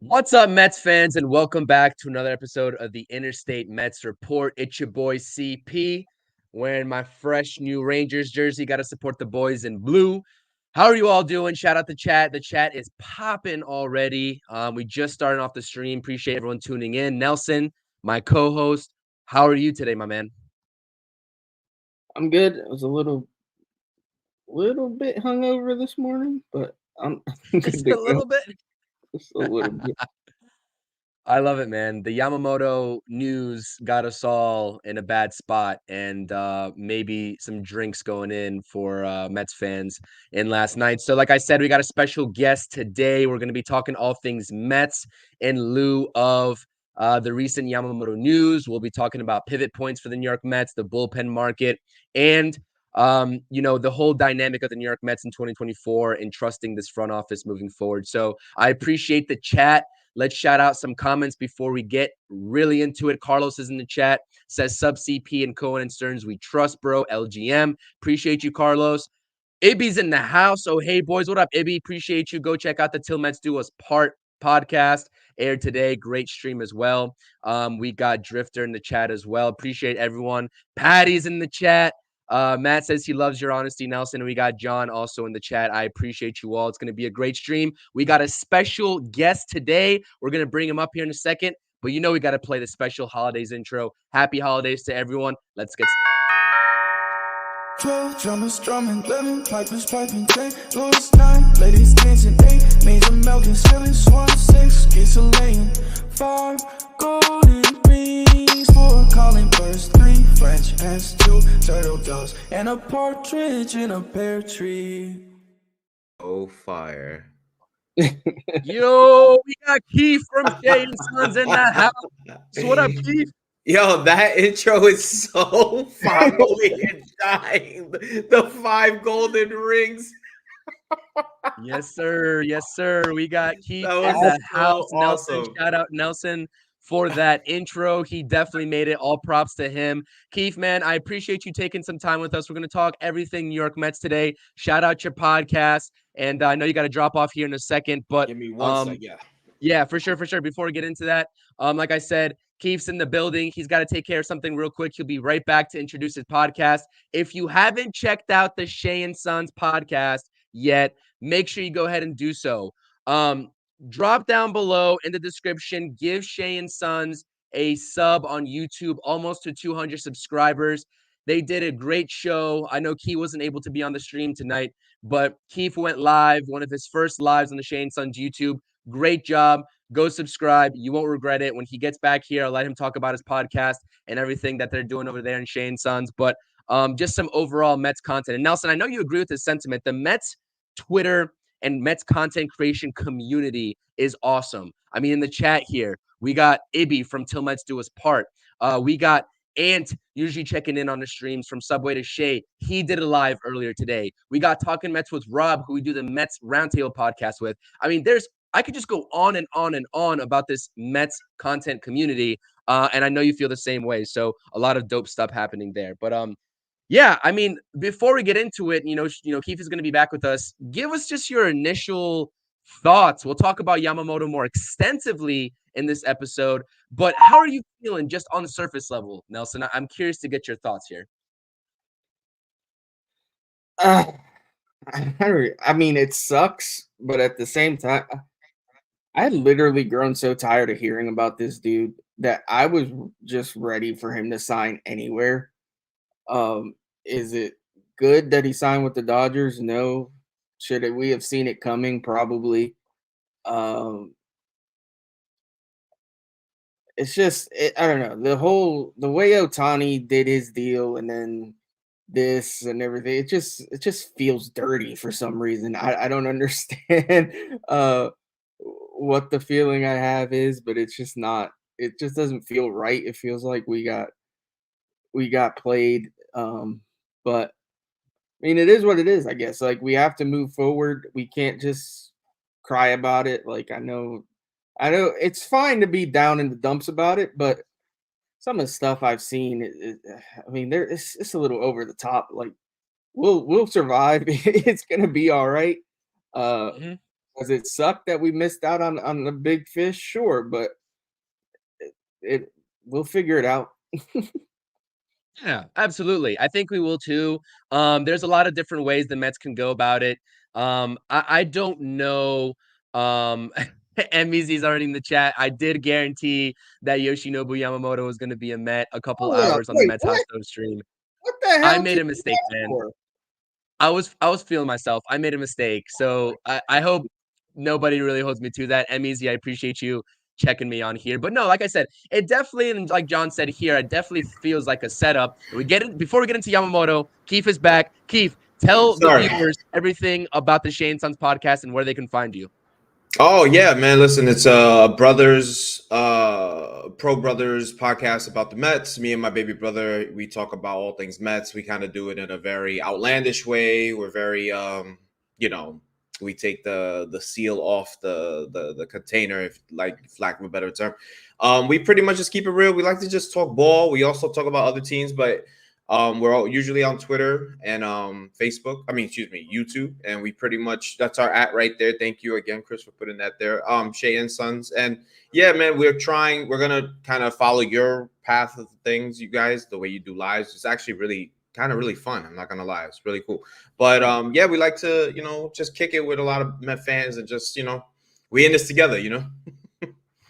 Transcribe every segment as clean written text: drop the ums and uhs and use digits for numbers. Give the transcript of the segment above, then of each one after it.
What's up, Mets fans, and welcome back to another episode of the Interstate Mets Report. It's your boy CP, wearing my fresh new Rangers jersey. Got to support the boys in blue. How are you all doing? Shout out the chat. The chat is popping already. We just started off the stream. Appreciate everyone tuning in. Nelson, my co-host, how are you today, my man? I'm good. I was a little bit hungover this morning, but I'm good Just to a go. little bit. Just a little bit. I love it, man. The Yamamoto news got us all in a bad spot, and maybe some drinks going in for Mets fans in last night. So, like I said, we got a special guest today. We're going to be talking all things Mets in lieu of the recent Yamamoto news. We'll be talking about pivot points for the New York Mets, the bullpen market, and the whole dynamic of the New York Mets in 2024 and trusting this front office moving forward. So I appreciate the chat. Let's shout out some comments before we get really into it. Carlos is in the chat, says sub CP and Cohen and Stearns, we trust, bro. LGM. Appreciate you, Carlos. Ibby's in the house. Oh, hey, boys. What up, Ibby? Appreciate you. Go check out the Till Mets Do Us Part podcast. Aired today. Great stream as well. We got Drifter in the chat as well. Appreciate everyone. Patty's in the chat. Matt says he loves your honesty, Nelson. And we got John also in the chat. I appreciate you all. It's going to be a great stream. We got a special guest today. We're going to bring him up here in a second. But you know we got to play the special holidays intro. Happy holidays to everyone. Let's get started. 12 drummers drumming, 11 pipers piping, 10 Louis 9 ladies dancing, 8 maids are milking, 7 swan, 6 geese are laying, 5 golden rings, 4 calling birds, 3 French hens, 2 turtle doves, and a partridge in a pear tree. Oh, fire. Yo, we got Keith from Shea N Sons in the house. So what up, Keith? Yo, that intro is so following and dying. The 5 golden rings. Yes, sir. Yes, sir. We got Keith That in was the so house. Nelson, awesome. shout out Nelson for that intro. He definitely made it. All props to him. Keith, man, I appreciate you taking some time with us. We're going to talk everything New York Mets today. Shout out your podcast. And I know you got to drop off here in a second, but Give me one sec, yeah. Yeah, for sure. Before we get into that, like I said, Keith's in the building. He's got to take care of something real quick. He'll be right back to introduce his podcast. If you haven't checked out the Shea N Sons podcast yet, make sure you go ahead and do so. Drop down below in the description. Give Shea N Sons a sub on YouTube, almost to 200 subscribers. They did a great show. I know Keith wasn't able to be on the stream tonight, but Keith went live, one of his first lives on the Shea N Sons YouTube. Great job. Go subscribe. You won't regret it. When he gets back here, I'll let him talk about his podcast and everything that they're doing over there in Shea N Sons. But just some overall Mets content. And Nelson, I know you agree with this sentiment. The Mets Twitter and Mets content creation community is awesome. I mean, in the chat here, we got Ibby from Till Mets Do Us Part. We got Ant usually checking in on the streams from Subway to Shea. He did a live earlier today. We got Talking Mets with Rob, who we do the Mets Roundtable podcast with. I mean, I could just go on and on and on about this Mets content community, and I know you feel the same way. So a lot of dope stuff happening there. But yeah, I mean, before we get into it, Keith is going to be back with us. Give us just your initial thoughts. We'll talk about Yamamoto more extensively in this episode. But how are you feeling just on the surface level, Nelson? I'm curious to get your thoughts here. I mean, it sucks, but at the same time, I had literally grown so tired of hearing about this dude that I was just ready for him to sign anywhere. Is it good that he signed with the Dodgers? No. Should we have seen it coming? Probably. It's just I don't know, the way Ohtani did his deal and then this and everything. It just feels dirty for some reason. I don't understand what the feeling I have is, but it's just not. It just doesn't feel right. It feels like we got played. But I mean, it is what it is, I guess. Like, we have to move forward. We can't just cry about it. Like, I know it's fine to be down in the dumps about it, but some of the stuff I've seen, I mean, it's a little over the top. Like, we'll survive. It's gonna be all right. Does it suck that we missed out on the big fish? Sure, but we'll figure it out. Yeah, absolutely. I think we will too. There's a lot of different ways the Mets can go about it. I don't know. MEZ's already in the chat. I did guarantee that Yoshinobu Yamamoto was going to be a Met a couple Hold up, hours on the wait, Mets House what? Stove stream. What the I hell made did a you mistake, ask man. for? I was feeling myself. I made a mistake. So I hope nobody really holds me to that. MEZ, I appreciate you checking me on here. But no, like I said, it definitely, and like John said here, it definitely feels like a setup. Before we get into Yamamoto, Keith is back. Keith, tell the Sorry. viewers everything about the Shea N Sons podcast and where they can find you. Oh yeah, man. Listen, it's brothers, pro brothers podcast about the Mets. Me and my baby brother, we talk about all things Mets. We kind of do it in a very outlandish way. We're very you know, we take the seal off the container, if lack of a better term. We pretty much just keep it real. We like to just talk ball. We also talk about other teams, but we're all usually on Twitter and Facebook. YouTube, and we pretty much, that's our @ right there. Thank you again, Chris, for putting that there. Shea N Sons, and yeah, man, we're gonna kind of follow your path of things, you guys. The way you do lives, it's actually really fun. I'm not gonna lie, it's really cool. But yeah, we like to just kick it with a lot of Met fans and just we in this together,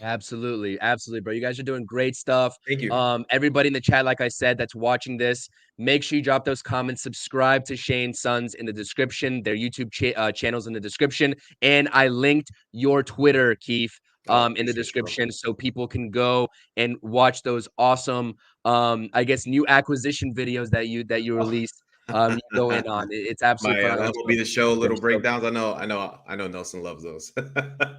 Absolutely, bro. You guys are doing great stuff. Thank you. Everybody in the chat, like I said, that's watching this, make sure you drop those comments. Subscribe to Shea N Sons in the description. Their YouTube channels in the description, and I linked your Twitter, Keith, in the description, so people can go and watch those awesome, I guess, new acquisition videos that you released. You go in on. It's absolutely My fun. that will be the show, little So, breakdowns. I know Nelson loves those.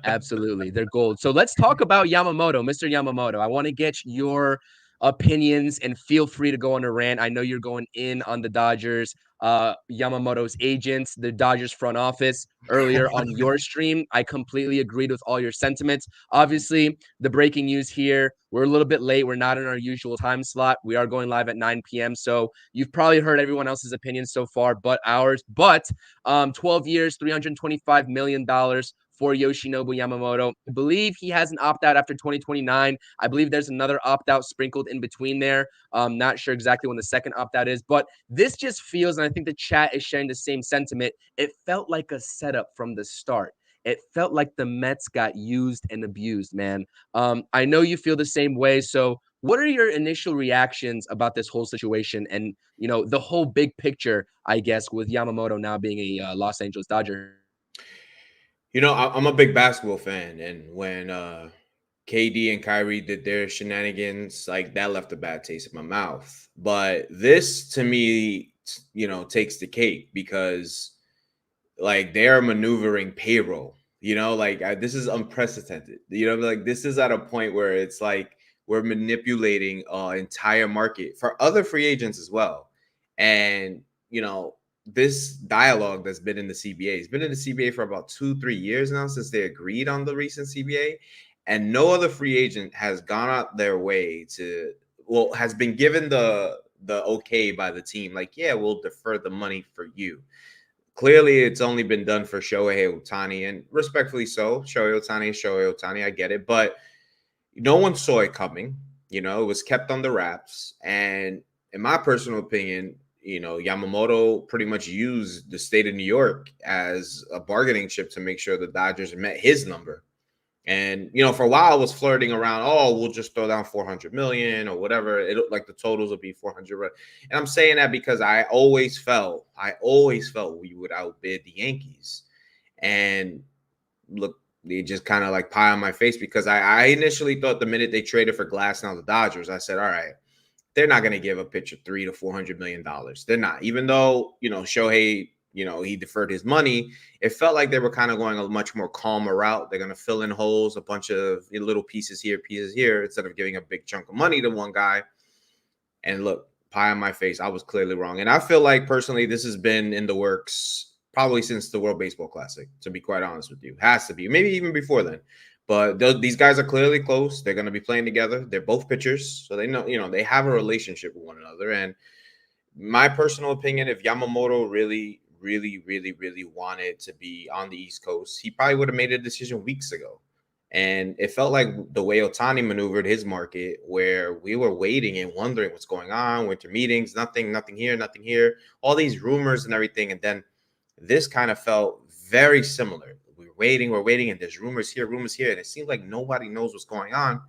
absolutely. They're gold. So let's talk about Yamamoto, Mr. Yamamoto. I want to get your opinions and feel free to go on a rant. I know you're going in on the Dodgers, Yamamoto's agents, the Dodgers front office earlier on your stream. I completely agreed with all your sentiments. Obviously, the breaking news here, we're a little bit late. We're not in our usual time slot. We are going live at 9 p.m. So you've probably heard everyone else's opinions so far, but ours. But 12 years, $325 million for Yoshinobu Yamamoto. I believe he has an opt-out after 2029. I believe there's another opt-out sprinkled in between there. Not sure exactly when the second opt-out is, but this just feels, and I think the chat is sharing the same sentiment, it felt like a setup from the start. It felt like the Mets got used and abused, man. I know you feel the same way. So what are your initial reactions about this whole situation and, the whole big picture, I guess, with Yamamoto now being a Los Angeles Dodger? I'm a big basketball fan, and when KD and Kyrie did their shenanigans, like that left a bad taste in my mouth. But this, to me, takes the cake because, like, they're maneuvering payroll. This is unprecedented. Like this is at a point where it's like we're manipulating entire market for other free agents as well, and this dialogue that's been in the CBA has been in the CBA for about 2-3 years now since they agreed on the recent CBA, and no other free agent has gone out their way has been given the okay by the team. Like, yeah, we'll defer the money for you. Clearly, it's only been done for Shohei Ohtani, and respectfully so. Shohei Ohtani, I get it, but no one saw it coming. It was kept on the wraps, and in my personal opinion, Yamamoto pretty much used the state of New York as a bargaining chip to make sure the Dodgers met his number. And, for a while I was flirting around, we'll just throw down 400 million or whatever. It looked like the totals would be 400. And I'm saying that because I always felt we would outbid the Yankees. And look, they just kind of like pie on my face because I initially thought the minute they traded for Glass now the Dodgers, I said, all right, they're not going to give a pitcher $300 to $400 million. They're not, even though, Shohei, he deferred his money. It felt like they were kind of going a much more calmer route. They're going to fill in holes, a bunch of little pieces here, instead of giving a big chunk of money to one guy. And look, pie on my face, I was clearly wrong. And I feel like personally, this has been in the works probably since the World Baseball Classic, to be quite honest with you. Has to be, maybe even before then. But these guys are clearly close. They're going to be playing together. They're both pitchers, so they know, they have a relationship with one another. And my personal opinion, if Yamamoto really, really, really, really wanted to be on the East Coast, he probably would have made a decision weeks ago. And it felt like the way Ohtani maneuvered his market, where we were waiting and wondering what's going on, winter meetings, nothing here, all these rumors and everything. And then this kind of felt very similar. We're waiting, and there's rumors here. And it seems like nobody knows what's going on.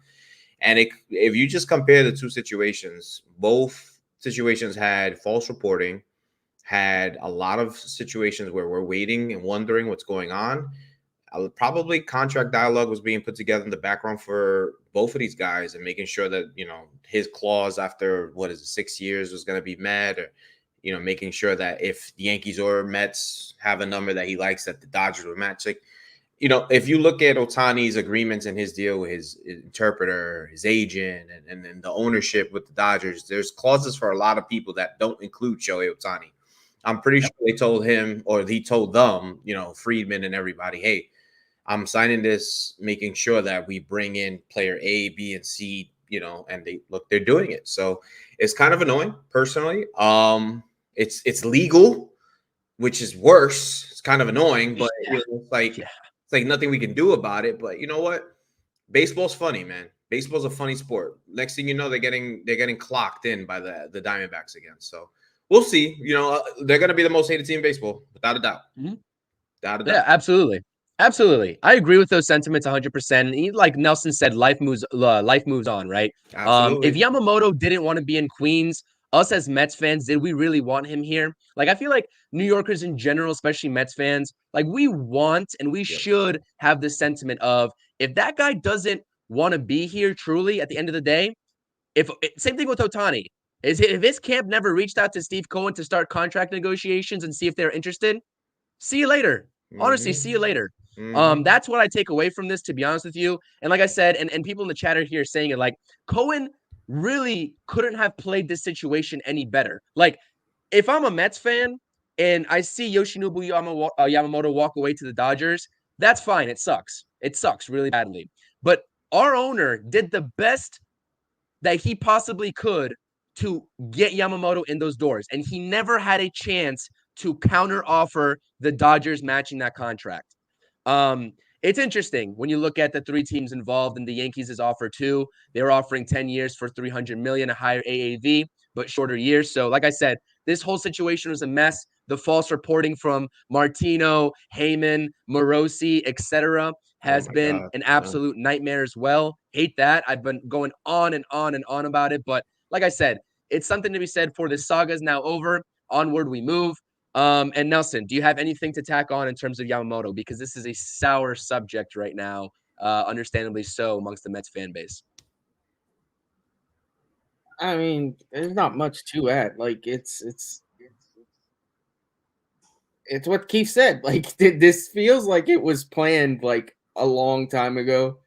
And if you just compare the two situations, both situations had false reporting, had a lot of situations where we're waiting and wondering what's going on. Probably contract dialogue was being put together in the background for both of these guys and making sure that, his clause after 6 years was going to be met, or, making sure that if the Yankees or Mets have a number that he likes, that the Dodgers would match. Like, if you look at Ohtani's agreements and his deal with his interpreter, his agent, and then the ownership with the Dodgers, there's clauses for a lot of people that don't include Shohei Ohtani. I'm pretty sure they told him, or he told them, Friedman and everybody, hey, I'm signing this, making sure that we bring in player A, B, and C, and they're doing it. So it's kind of annoying, personally. It's legal, which is worse. It's kind of annoying, but it's like nothing we can do about it. But you know what? Baseball's funny, man. Baseball's a funny sport. Next thing you know, they're getting clocked in by the Diamondbacks again. So we'll see. They're going to be the most hated team in baseball, without a doubt. Mm-hmm. Without a doubt. Yeah, absolutely. Absolutely. I agree with those sentiments 100%. Like Nelson said, life moves on, right? Absolutely. If Yamamoto didn't want to be in Queens, us as Mets fans, did we really want him here? Like, I feel like New Yorkers in general, especially Mets fans, like we want and we should have the sentiment of, if that guy doesn't want to be here truly at the end of the day, same thing with Ohtani. If his camp never reached out to Steve Cohen to start contract negotiations and see if they're interested, see you later. Honestly, see you later. That's what I take away from this, to be honest with you. And like I said, and people in the chat are here saying it, like, Cohen really couldn't have played this situation any better. Like, if I'm a Mets fan and I see Yoshinobu Yamamoto walk away to the Dodgers, that's fine. It sucks. It sucks really badly. But our owner did the best that he possibly could to get Yamamoto in those doors. And he never had a chance to counter offer the Dodgers matching that contract. It's interesting when you look at the three teams involved, and the Yankees' offer too. They're offering 10 years for $300 million, a higher AAV, but shorter years. So like I said, this whole situation was a mess. The false reporting from Martino, Heyman, Morosi, etc. has been an absolute nightmare as well. Hate that. I've been going on and on and on about it. But like I said, it's something to be said for this saga is now over. Onward we move. And Nelson, do you have anything to tack on in terms of Yamamoto? Because this is a sour subject right now, understandably so, amongst the Mets fan base. I mean, there's not much to add. Like, it's what Keith said. Like, this feels like it was planned like a long time ago.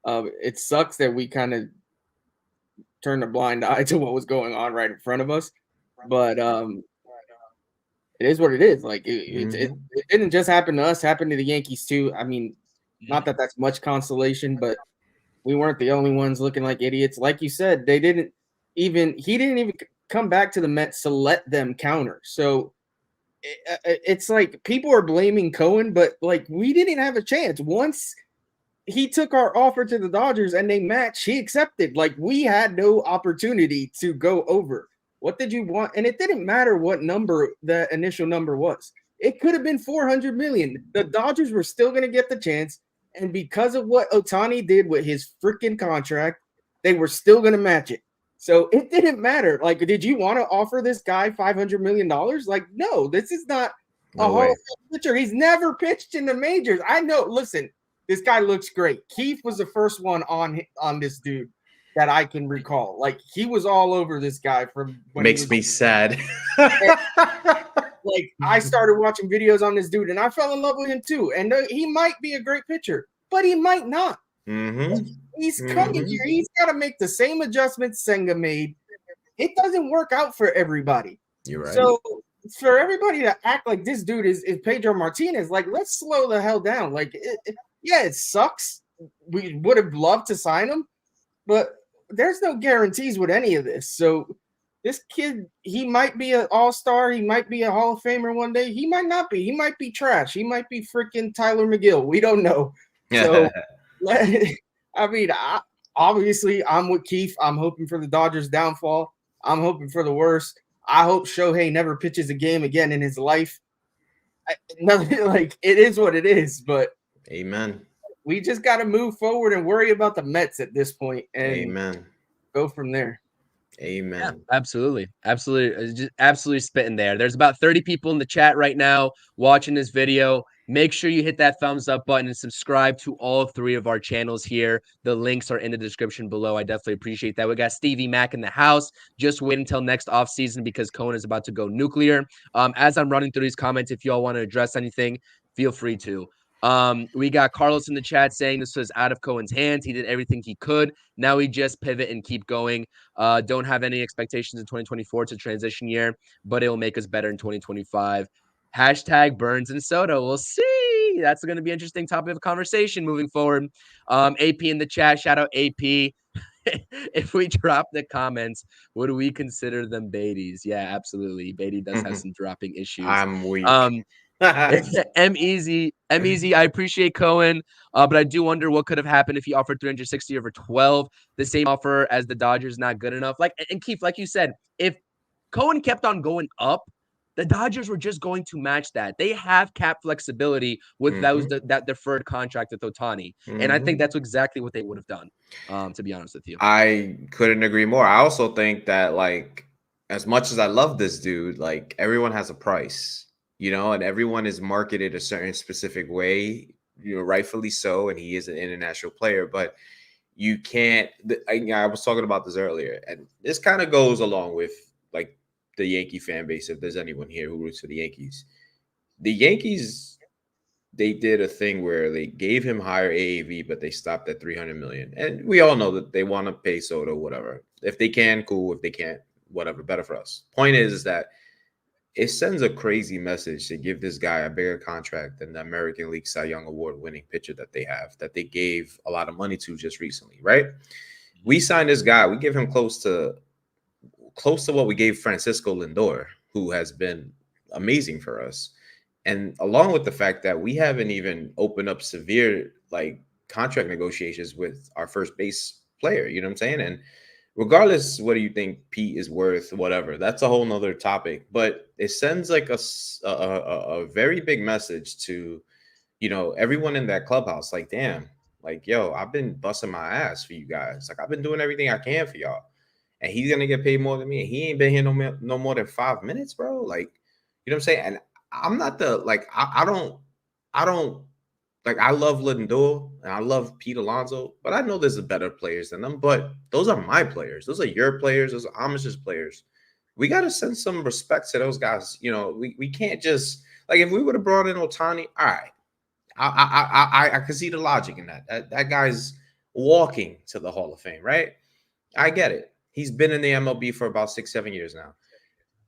It sucks that we kind of turned a blind eye to what was going on right in front of us, but it is what it is. Like, it didn't just happen to us; happened to the Yankees too. I mean, not that that's much consolation, but we weren't the only ones looking like idiots. Like you said, he didn't even come back to the Mets to let them counter. So it's like people are blaming Cohen, but like we didn't have a chance. Once he took our offer to the Dodgers and they matched, he accepted. Like, we had no opportunity to go over. What did you want? And it didn't matter what number the initial number was. It could have been $400 million. The Dodgers were still going to get the chance. And because of what Ohtani did with his freaking contract, they were still going to match it. So it didn't matter. Like, did you want to offer this guy $500 million? Like, no, this is not a Hall of Fame pitcher. He's never pitched in the majors. I know. Listen, this guy looks great. Keith was the first one on this dude that I can recall. Like, he was all over this guy from when makes me sad. Like, I started watching videos on this dude and I fell in love with him too. And he might be a great pitcher, but he might not. He's coming here. He's got to make the same adjustments Senga made. It doesn't work out for everybody. You're right. So for everybody to act like this dude is Pedro Martinez, like, let's slow the hell down. Like, it sucks. We would have loved to sign him, but there's no guarantees with any of this. So This kid, he might be an all-star. He might be a Hall of Famer one day. He might not be. He might be trash. He might be freaking Tyler McGill. We don't know. So, obviously, I'm with Keith. I'm hoping for the Dodgers' downfall. I'm hoping for the worst. I hope Shohei never pitches a game again in his life. It is what it is, but amen. We just got to move forward and worry about the Mets at this point and go from there. Amen. Yeah, absolutely. Just absolutely spitting there. There's about 30 people in the chat right now watching this video. Make sure you hit that thumbs up button and subscribe to all 3 of our channels here. The links are in the description below. I definitely appreciate that. We got Stevie Mac in the house. Just wait until next offseason because Cohen is about to go nuclear. As I'm running through these comments, if you all want to address anything, feel free to. We got Carlos in the chat saying this was out of Cohen's hands. He did everything he could. Now we just pivot and keep going. Don't have any expectations in 2024. It's a transition year, but it will make us better in 2025. Hashtag Burns and Soto. We'll see. That's going to be an interesting topic of conversation moving forward. AP in the chat. Shout out AP. If we drop the comments, would we consider them Beatties? Yeah, absolutely. Beatty does have some dropping issues. I'm weak. Easy. I appreciate Cohen, but I do wonder what could have happened if he offered 360 over 12. The same offer as the Dodgers, not good enough. And Keith, like you said, if Cohen kept on going up, the Dodgers were just going to match that. They have cap flexibility with that deferred contract with Ohtani, and I think that's exactly what they would have done. To be honest with you, I couldn't agree more. I also think that as much as I love this dude, everyone has a price. And everyone is marketed a certain specific way, rightfully so. And he is an international player, but you can't, I was talking about this earlier, and this kind of goes along with the Yankee fan base. If there's anyone here who roots for the Yankees, they did a thing where they gave him higher AAV, but they stopped at $300 million. And we all know that they want to pay Soto, whatever. If they can, cool. If they can't, whatever, better for us. Point is that it sends a crazy message to give this guy a bigger contract than the American League Cy Young Award winning pitcher that they gave a lot of money to just recently, right? We signed this guy. We give him close to what we gave Francisco Lindor, who has been amazing for us. And along with the fact that we haven't even opened up severe contract negotiations with our first base player, you know what I'm saying? And regardless, what do you think Pete is worth, whatever, that's a whole nother topic. But it sends a very big message to, everyone in that clubhouse. Damn, yo, I've been busting my ass for you guys. I've been doing everything I can for y'all. And he's going to get paid more than me. And he ain't been here no more than 5 minutes, bro. You know what I'm saying? And I'm not I love Lindor and I love Pete Alonso, but I know there's better players than them. But those are my players. Those are your players. Those are Amish's players. We got to send some respect to those guys. We can't just if we would have brought in Ohtani, all right. I can see the logic in that. That guy's walking to the Hall of Fame, right? I get it. He's been in the MLB for about 6-7 years now.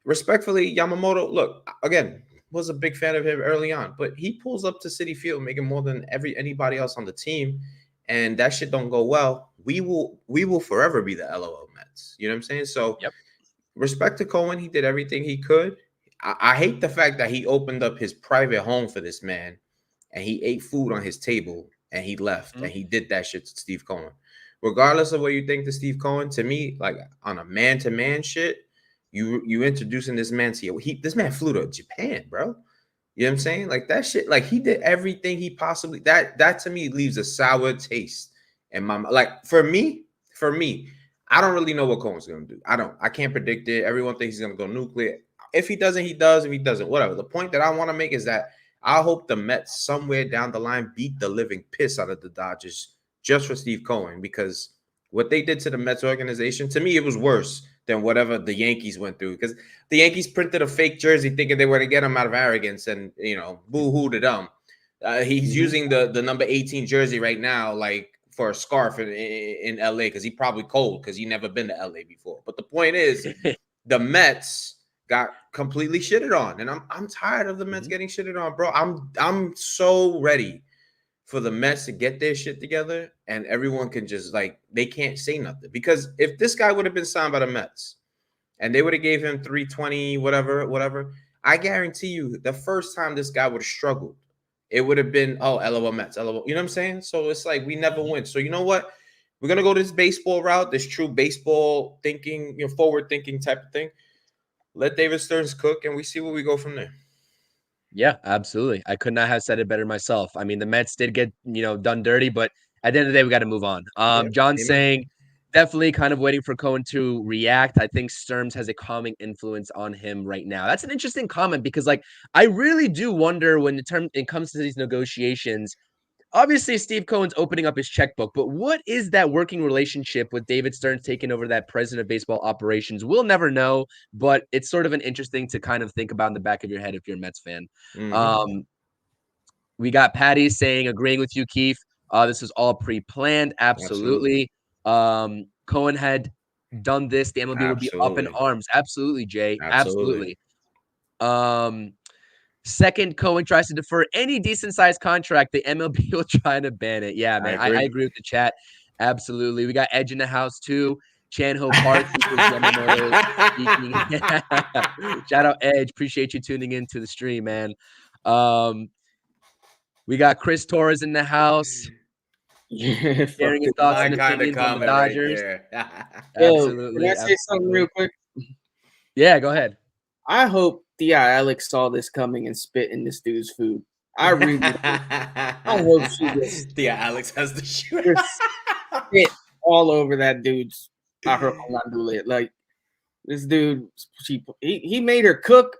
Respectfully, Yamamoto, look, again, was a big fan of him early on, but he pulls up to Citi Field making more than anybody else on the team, and that shit don't go well. We will forever be the LOL Mets. You know what I'm saying? So respect to Cohen. He did everything he could. I hate the fact that he opened up his private home for this man and he ate food on his table and he left and he did that shit to Steve Cohen. Regardless of what you think to Steve Cohen, to me, on a man-to-man shit, you introducing this man to you. This man flew to Japan, bro. You know what I'm saying? That shit, he did everything he possibly, that to me leaves a sour taste in my mind. For me, I don't really know what Cohen's going to do. I can't predict it. Everyone thinks he's going to go nuclear. If he doesn't, he does. If he doesn't, whatever. The point that I want to make is that I hope the Mets somewhere down the line beat the living piss out of the Dodgers just for Steve Cohen, because what they did to the Mets organization, to me, it was worse than whatever the Yankees went through, because the Yankees printed a fake jersey thinking they were to get him out of arrogance, and boo-hoo to them. He's using the number 18 jersey right now, for a scarf in LA, because he probably cold because he never been to LA before. But the point is, the Mets got completely shitted on, and I'm tired of the Mets getting shitted on, bro. I'm so ready for the Mets to get their shit together and everyone can just they can't say nothing. Because if this guy would have been signed by the Mets, and they would have gave him 320, whatever. I guarantee you, the first time this guy would have struggled, it would have been, oh, LOL Mets, LOL. You know what I'm saying? So it's like we never win. So you know what? We're gonna go this baseball route, this true baseball thinking, forward thinking type of thing. Let David Stearns cook, and we see where we go from there. Yeah, absolutely. I could not have said it better myself. I mean, the Mets did get, done dirty, but at the end of the day, we got to move on. John's saying definitely kind of waiting for Cohen to react. I think Stearns has a calming influence on him right now. That's an interesting comment because, like, I really do wonder when it comes to these negotiations. Obviously, Steve Cohen's opening up his checkbook, but what is that working relationship with David Stearns taking over that president of baseball operations? We'll never know, but it's sort of an interesting to kind of think about in the back of your head if you're a Mets fan. We got Patty saying, agreeing with you, Keith. This is all pre-planned. Absolutely. Cohen had done this. The MLB would be up in arms. Absolutely, Jay. Absolutely. Second, Cohen tries to defer any decent-sized contract. The MLB will try to ban it. Yeah, man, I agree with the chat. Absolutely. We got Edge in the house, too. Chanho Park equals Yamamoto. Shout out, Edge. Appreciate you tuning into the stream, man. We got Chris Torres in the house. Yeah, sharing his thoughts and opinions on the Dodgers. Absolutely. Can I say something real quick? Yeah, go ahead. I hope Alex saw this coming and spit in this dude's food. I really I hope she just Alex has the shoot spit all over that dude's like this dude. He made her cook.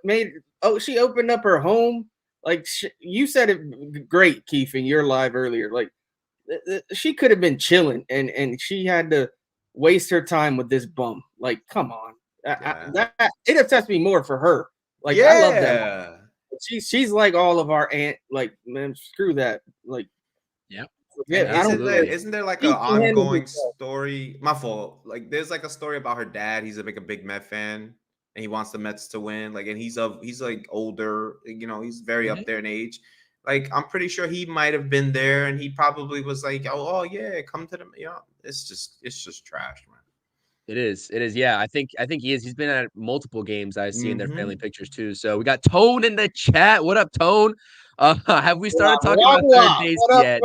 She opened up her home. Like you said it great, Keith, in your live earlier. Like she could have been chilling, and she had to waste her time with this bum. Like, come on. It upsets me more for her. Like, I love that. She's like all of our aunt. Like, man, screw that. Like, yeah. Isn't there like an ongoing story? My fault. Like, there's like a story about her dad. He's a big Met fan, and he wants the Mets to win. Like, and he's like older. He's very up there in age. Like, I'm pretty sure he might have been there, and he probably was like, "Oh yeah, come to them." It's just trash, man. It is. Yeah, I think he is. He's been at multiple games I see in their family pictures too. So we got Tone in the chat. What up, Tone? Have we started talking about third base yet?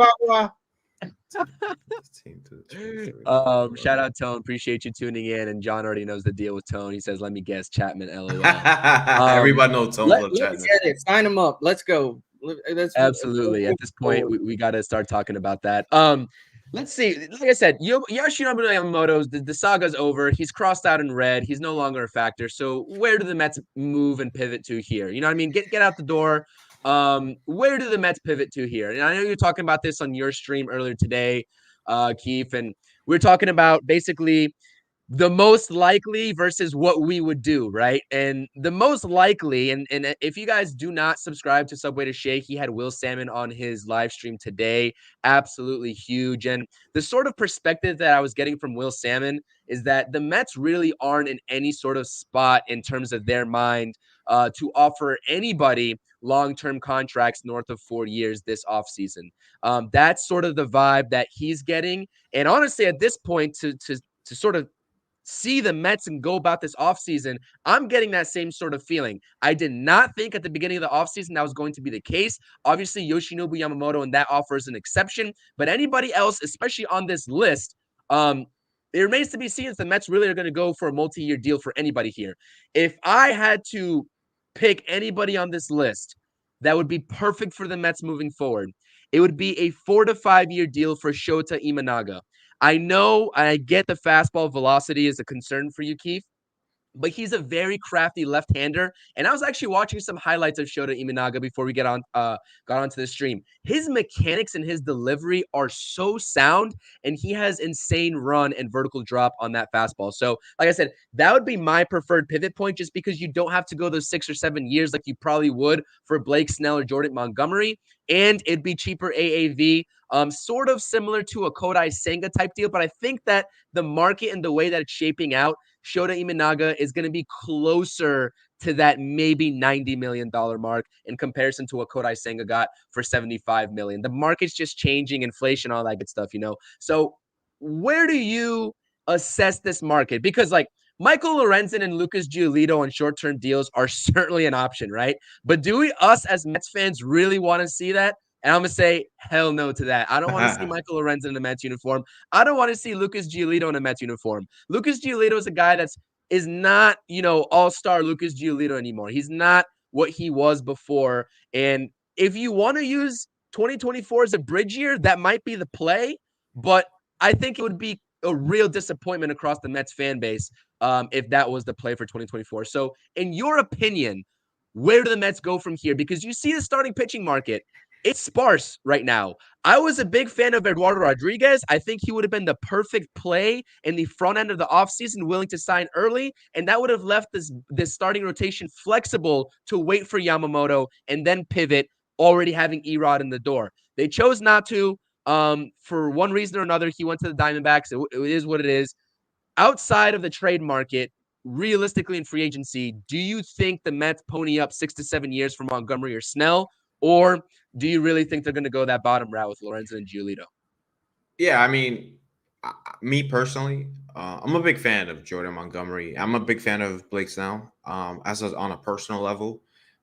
Shout out Tone. Appreciate you tuning in. And John already knows the deal with Tone. He says, "Let me guess, Chapman." LOL. Everybody knows Tone. Let's get it. Sign him up. Let's go. Absolutely. At this point, we got to start talking about that. Let's see. Like I said, Yoshinobu Yamamoto, the saga's over. He's crossed out in red. He's no longer a factor. So where do the Mets move and pivot to here? You know what I mean? Get out the door. Where do the Mets pivot to here? And I know you're talking about this on your stream earlier today, Keith, and we're talking about basically the most likely versus what we would do, right? And the most likely, and if you guys do not subscribe to Subway to Shea, he had Will Salmon on his live stream today. Absolutely huge. And the sort of perspective that I was getting from Will Salmon is that the Mets really aren't in any sort of spot in terms of their mind to offer anybody long-term contracts north of 4 years this offseason. That's sort of the vibe that he's getting. And honestly, at this point, to sort of see the Mets and go about this offseason, I'm getting that same sort of feeling. I did not think at the beginning of the offseason that was going to be the case. Obviously, Yoshinobu Yamamoto and that offer is an exception, but anybody else, especially on this list, it remains to be seen if the Mets really are going to go for a multi-year deal for anybody here. If I had to pick anybody on this list that would be perfect for the Mets moving forward, it would be a 4 to 5 year deal for Shota Imanaga. I know I get the fastball velocity is a concern for you, Keith, but he's a very crafty left-hander. And I was actually watching some highlights of Shota Imanaga before we got onto the stream. His mechanics and his delivery are so sound, and he has insane run and vertical drop on that fastball. So, like I said, that would be my preferred pivot point, just because you don't have to go those 6 or 7 years like you probably would for Blake Snell or Jordan Montgomery, and it'd be cheaper AAV. Sort of similar to a Kodai Senga type deal, but I think that the market and the way that it's shaping out, Shota Imanaga is going to be closer to that maybe $90 million mark in comparison to what Kodai Senga got for $75 million. The market's just changing, inflation, all that good stuff, So where do you assess this market? Because, like, Michael Lorenzen and Lucas Giolito on short-term deals are certainly an option, right? But do us as Mets fans really want to see that? And I'm going to say hell no to that. I don't want to see Michael Lorenzen in a Mets uniform. I don't want to see Lucas Giolito in a Mets uniform. Lucas Giolito is a guy is not, all-star Lucas Giolito anymore. He's not what he was before. And if you want to use 2024 as a bridge year, that might be the play. But I think it would be a real disappointment across the Mets fan base if that was the play for 2024. So, in your opinion, where do the Mets go from here? Because you see the starting pitching market, it's sparse right now. I was a big fan of Eduardo Rodriguez. I think he would have been the perfect play in the front end of the offseason, willing to sign early, and that would have left this starting rotation flexible to wait for Yamamoto and then pivot, already having Erod in the door. They chose not to. For one reason or another, he went to the Diamondbacks. It is what it is. Outside of the trade market, realistically in free agency, do you think the Mets pony up 6 to 7 years for Montgomery or Snell? Or do you really think they're going to go that bottom route with Lorenzen and Giolito? Yeah, I mean, me personally, I'm a big fan of Jordan Montgomery. I'm a big fan of Blake Snell on a personal level.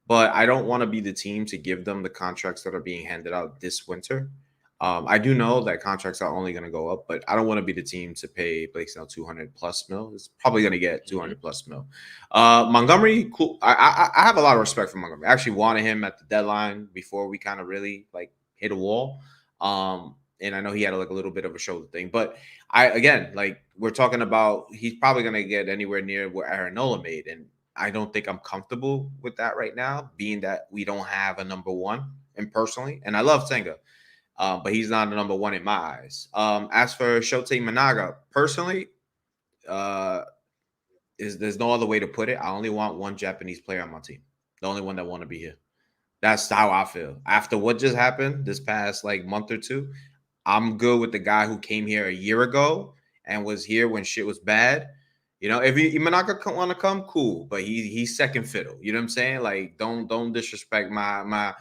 But I don't want to be the team to give them the contracts that are being handed out this winter. I do know that contracts are only going to go up, but I don't want to be the team to pay Blake Snell 200 plus mil. It's probably going to get 200 plus mil. Montgomery, cool. I have a lot of respect for Montgomery. I actually wanted him at the deadline before we kind of really hit a wall. And I know he had a little bit of a shoulder thing, but we're talking about he's probably going to get anywhere near where Aaron Nola made, and I don't think I'm comfortable with that right now, being that we don't have a number one. And personally, and I love Senga. But he's not the number one in my eyes. As for Shotei Managa, personally, there's no other way to put it. I only want one Japanese player on my team. The only one that want to be here. That's how I feel. After what just happened this past month or two, I'm good with the guy who came here a year ago and was here when shit was bad. If Managa want to come, cool. But he's second fiddle. You know what I'm saying? Don't disrespect my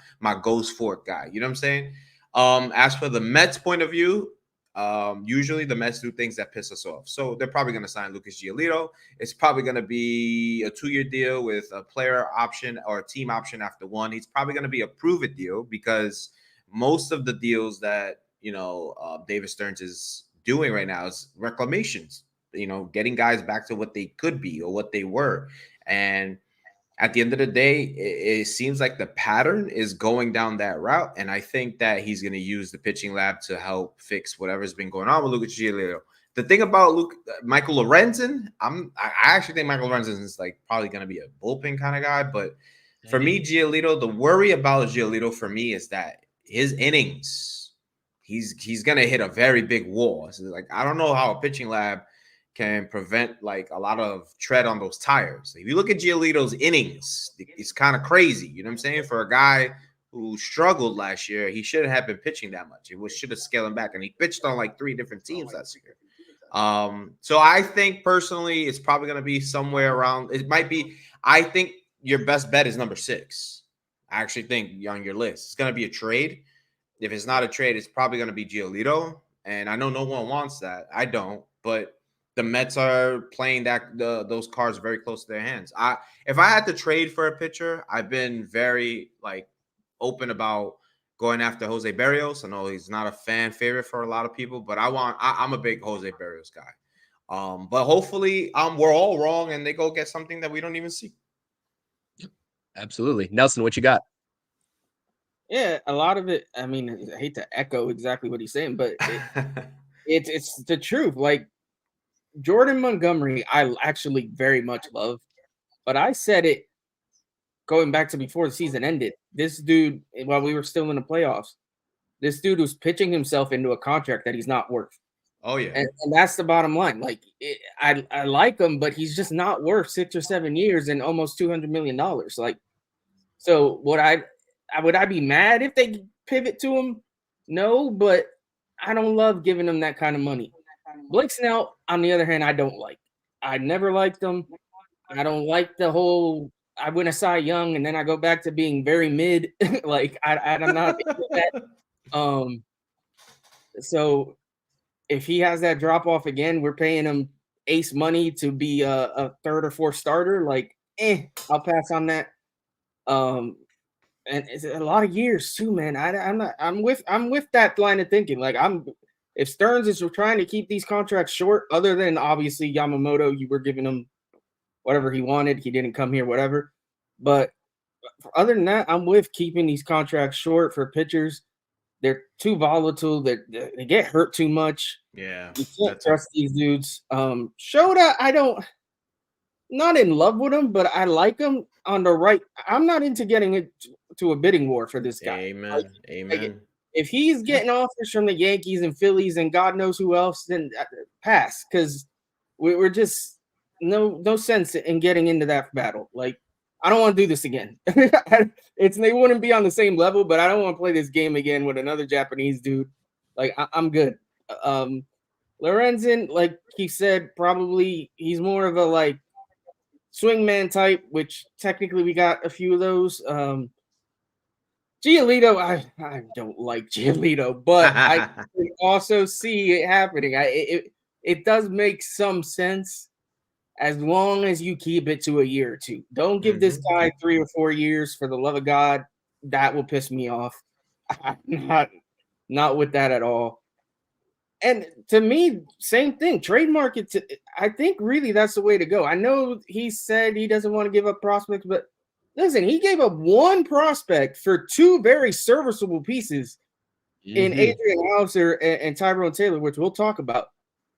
Ghost Fork guy. You know what I'm saying? As for the Mets point of view, usually the Mets do things that piss us off. So they're probably going to sign Lucas Giolito. It's probably going to be a 2-year deal with a player option or a team option after one. He's probably going to be a prove-it deal because most of the deals that, David Stearns is doing right now is reclamations, getting guys back to what they could be or what they were. And at the end of the day, it seems like the pattern is going down that route. And I think that he's going to use the pitching lab to help fix whatever's been going on with Lucas Giolito. The thing about Michael Lorenzen, I actually think Michael Lorenzen is probably going to be a bullpen kind of guy. But for me, Giolito, the worry about Giolito for me is that his innings, he's going to hit a very big wall. So I don't know how a pitching lab can prevent a lot of tread on those tires. If you look at Giolito's innings, it's kind of crazy. You know what I'm saying? For a guy who struggled last year, he shouldn't have been pitching that much. It should have scaled him back, and he pitched on 3 different teams last year. So I think personally, it's probably going to be somewhere around. It might be. I think your best bet is number 6. I actually think on your list, it's going to be a trade. If it's not a trade, it's probably going to be Giolito, and I know no one wants that. I don't, but the Mets are playing those cards very close to their hands. If I had to trade for a pitcher, I've been very open about going after Jose Berrios. I know he's not a fan favorite for a lot of people, but I'm a big Jose Berrios guy. But hopefully we're all wrong and they go get something that we don't even see. Absolutely. Nelson, what you got? Yeah, a lot of it. I mean, I hate to echo exactly what he's saying, but it's the truth. Jordan Montgomery, I actually very much love, but I said it going back to before the season ended. This dude, while we were still in the playoffs, this dude was pitching himself into a contract that he's not worth. Oh yeah, and that's the bottom line. I like him, but he's just not worth 6 or 7 years and almost $200 million. So would I be mad if they pivot to him? No, but I don't love giving him that kind of money. Blake Snell, on the other hand, I don't like. I never liked him. I don't like the whole I win a Cy Young and then I go back to being very mid. I'm not that. So if he has that drop off again, we're paying him ace money to be a third or fourth starter, like, I'll pass on that. And it's a lot of years too, man. I'm with that line of thinking. Like, if Stearns is trying to keep these contracts short, other than obviously Yamamoto, you were giving him whatever he wanted. He didn't come here, whatever. But other than that, I'm with keeping these contracts short for pitchers. They're too volatile. They get hurt too much. Yeah, you can't trust these dudes. Shota, not in love with him, but I like him on the right. I'm not into getting into a bidding war for this guy. Amen. Amen. If he's getting offers from the Yankees and Phillies and God knows who else, then pass, because we're just no sense in getting into that battle. Like, I don't want to do this again. They wouldn't be on the same level, but I don't want to play this game again with another Japanese dude. Like, I'm good. Lorenzen, like he said, probably he's more of a like swingman type, which technically we got a few of those. Giolito, I don't like Giolito, but I can also see it happening. It does make some sense as long as you keep it to a year or two. Don't give this guy 3 or 4 years, for the love of God. That will piss me off. I'm not with that at all. And to me, same thing. Trade market, I think really that's the way to go. I know he said he doesn't want to give up prospects, but listen, he gave up one prospect for 2 very serviceable pieces in Adrian Hauser and Tyrone Taylor, which we'll talk about.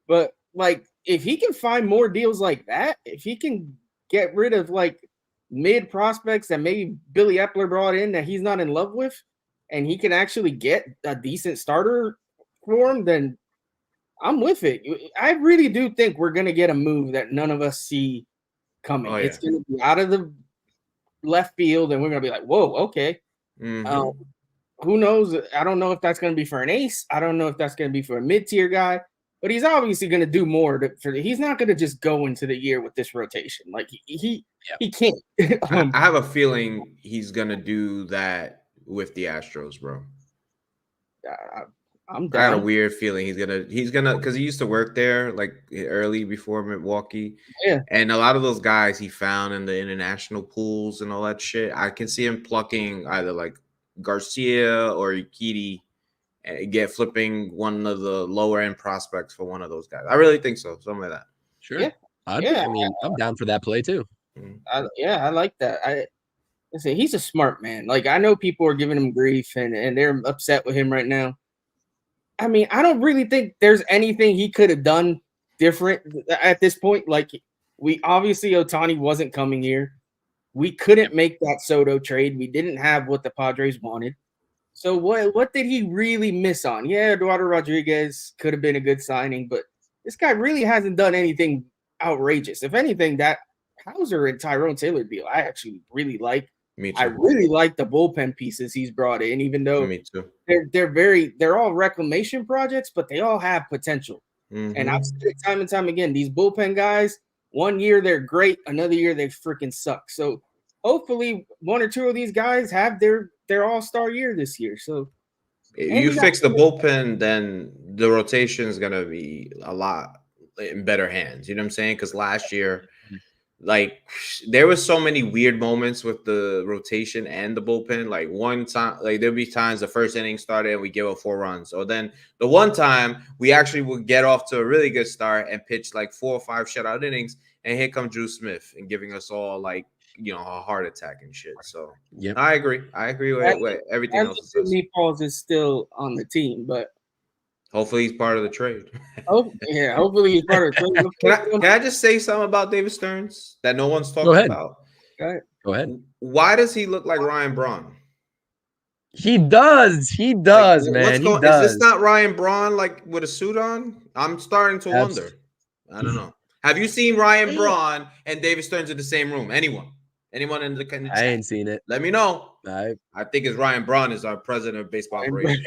But like, if he can find more deals like that, if he can get rid of like mid prospects that maybe Billy Epler brought in that he's not in love with, and he can actually get a decent starter for him, then I'm with it. I really do think we're going to get a move that none of us see coming. It's going to be out of the left field, and we're going to be like, whoa, okay. Who knows? I don't know if that's going to be for an ace. I don't know if that's going to be for a mid-tier guy. But he's obviously going to do more. He's not going to just go into the year with this rotation. Like, he can't. I have a feeling he's going to do that with the Astros, bro. I'm down. I had a weird feeling he's gonna because he used to work there like early before Milwaukee. Yeah. And a lot of those guys he found in the international pools and all that shit. I can see him plucking either like Garcia or Ikiti and flipping one of the lower end prospects for one of those guys. I really think so. Something like that. Sure. Yeah. I mean, I'm down for that play too. I like that. Listen, he's a smart man. Like, I know people are giving him grief and they're upset with him right now. I mean, I don't really think there's anything he could have done different at this point. Like, we obviously Ohtani wasn't coming here. We couldn't make that Soto trade. We didn't have what the Padres wanted. So what did he really miss on? Yeah, Eduardo Rodriguez could have been a good signing, but this guy really hasn't done anything outrageous. If anything, that Hauser and Tyrone Taylor deal, I actually really like. Me too. I really like the bullpen pieces he's brought in, even though me too. They're all reclamation projects, but they all have potential. And I've said it time and time again, these bullpen guys, 1 year they're great, another year they freaking suck. So hopefully 1 or 2 of these guys have their all-star year this year. So if you fix the bullpen, then the rotation is gonna be a lot in better hands. You know what I'm saying? Because last year, like, there was so many weird moments with the rotation and the bullpen. Like, one time, like, there'd be times the first inning started and we give up 4 runs. Or then the one time we actually would get off to a really good start and pitch like 4 or 5 shutout innings, and here comes Drew Smith and giving us all like, you know, a heart attack and shit. So yeah, I agree with everything else. Meatballs is still on the team, but hopefully he's part of the trade. Oh yeah, hopefully he's part of the trade. Can I just say something about David Stearns that no one's talking about? Go ahead. Why does he look like Ryan Braun? He does, like, man. He does. Is this not Ryan Braun like with a suit on? I'm starting to wonder. I don't know. Have you seen Ryan Braun and David Stearns in the same room? Anyone in the chat? I ain't seen it. Let me know. I think it's Ryan Braun is our president of baseball operations.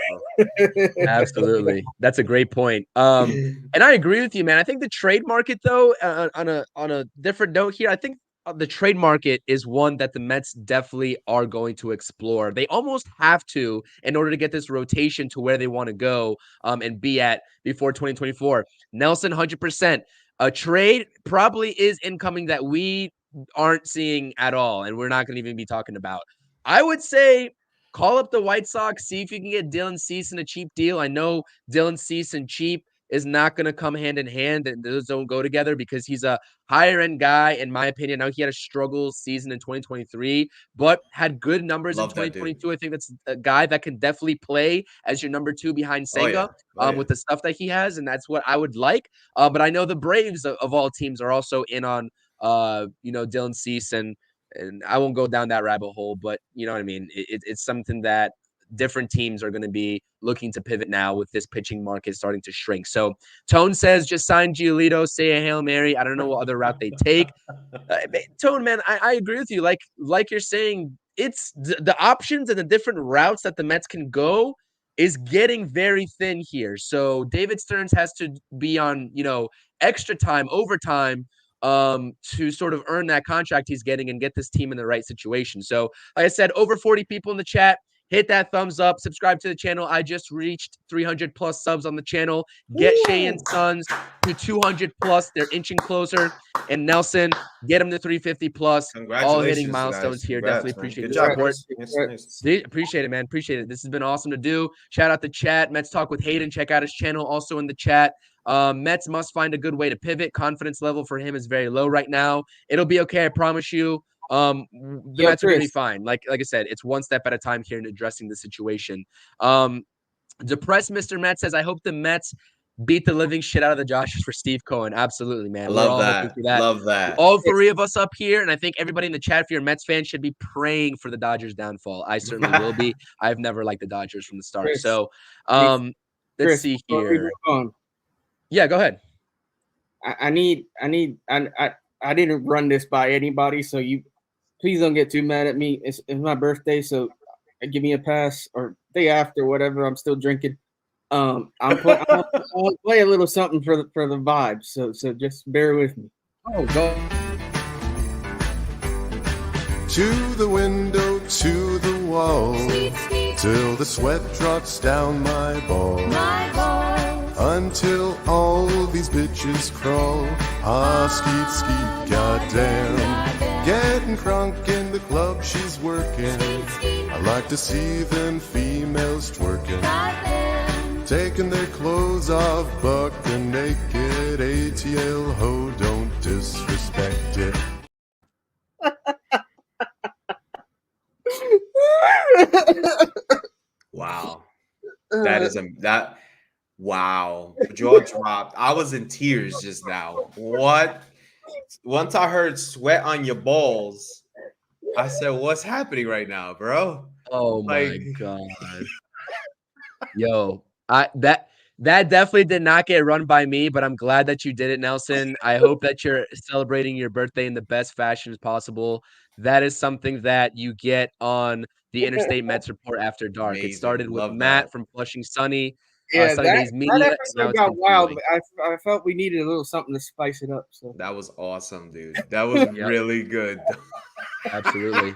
Absolutely, that's a great point. And I agree with you, man. I think the trade market, though, on a different note here, I think the trade market is one that the Mets definitely are going to explore. They almost have to in order to get this rotation to where they want to go and be at before 2024. Nelson, 100%. A trade probably is incoming that we aren't seeing at all, and we're not going to even be talking about. I would say call up the White Sox, see if you can get Dylan Cease in a cheap deal. I know Dylan Cease and cheap is not going to come hand in hand, and those don't go together because he's a higher end guy, in my opinion. Now he had a struggle season in 2023, but had good numbers in Love that dude. 2022. I think that's a guy that can definitely play as your number 2 behind Senga with the stuff that he has, and that's what I would like. But I know the Braves of all teams are also in on Dylan Cease, and I won't go down that rabbit hole, but you know what I mean? It's something that different teams are going to be looking to pivot now with this pitching market starting to shrink. So Tone says just sign Giolito, say a Hail Mary. I don't know what other route they take. Tone, man, I agree with you. Like you're saying, it's the options and the different routes that the Mets can go is getting very thin here. So David Stearns has to be on, extra time, overtime, to sort of earn that contract he's getting and get this team in the right situation. So, like I said, over 40 people in the chat. Hit that thumbs up. Subscribe to the channel. I just reached 300 plus subs on the channel. Get Shea N Sons to 200 plus. They're inching closer. And Nelson, get them to 350 plus. All hitting milestones here. Definitely appreciate the support. Appreciate it, man. Appreciate it. This has been awesome to do. Shout out the chat. Mets Talk with Hayden. Check out his channel also in the chat. Mets must find a good way to pivot. Confidence level for him is very low right now. It'll be okay. I promise you. The Mets are going to be fine. Like I said, it's one step at a time here in addressing the situation. Depressed Mr. Mets says, I hope the Mets beat the living shit out of the Dodgers for Steve Cohen. Absolutely, man. Love that. All 3 of us up here, and I think everybody in the chat, if you're a Mets fan, should be praying for the Dodgers' downfall. I certainly will be. I've never liked the Dodgers from the start. Chris, so, Chris, let's see here. Yeah, go ahead. I didn't run this by anybody, so please don't get too mad at me. It's my birthday, so give me a pass, or day after, whatever. I'm still drinking. I'll play a little something for the vibe. So just bear with me. Oh, go. To the window, to the wall, till the sweat drops down my balls. Until all these bitches crawl. Skeet, skeet, goddamn. Getting crunk in the club she's working. I like to see them females twerking. Taking their clothes off, buck and naked. ATL ho, don't disrespect it. Wow. Wow. Jaw dropped. I was in tears just now. What? Once I heard sweat on your balls, I said, what's happening right now, bro? Oh my God. Yo, that definitely did not get run by me, but I'm glad that you did it, Nelson. I hope that you're celebrating your birthday in the best fashion as possible. That is something that you get on the Interstate Mets Report After Dark. Amazing. It started with Love Matt that. from Flushing Sunny. Yeah, that episode got wild. I felt we needed a little something to spice it up. So that was awesome, dude. That was really good. Absolutely.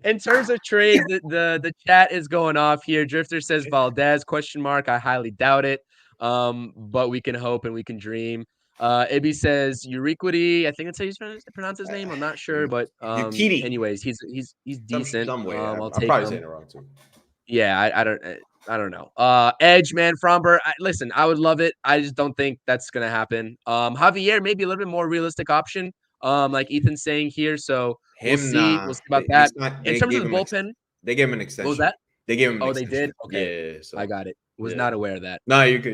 In terms of trades, the chat is going off here. Drifter says Valdez ? I highly doubt it. But we can hope and we can dream. Ibby says Uriquity. I think that's how you pronounce his name. I'm not sure, but anyways, he's decent. I'll take probably him. saying it wrong too. Yeah, I don't know. Edge, man, Fromber. Listen, I would love it. I just don't think that's gonna happen. Javier, maybe a little bit more realistic option. Like Ethan's saying here. So we'll see. We'll see about that. In terms of the bullpen, they gave him an extension. What was that? They gave him an extension. They did? Okay. Yeah. So I got it. Was not aware of that. No, you could.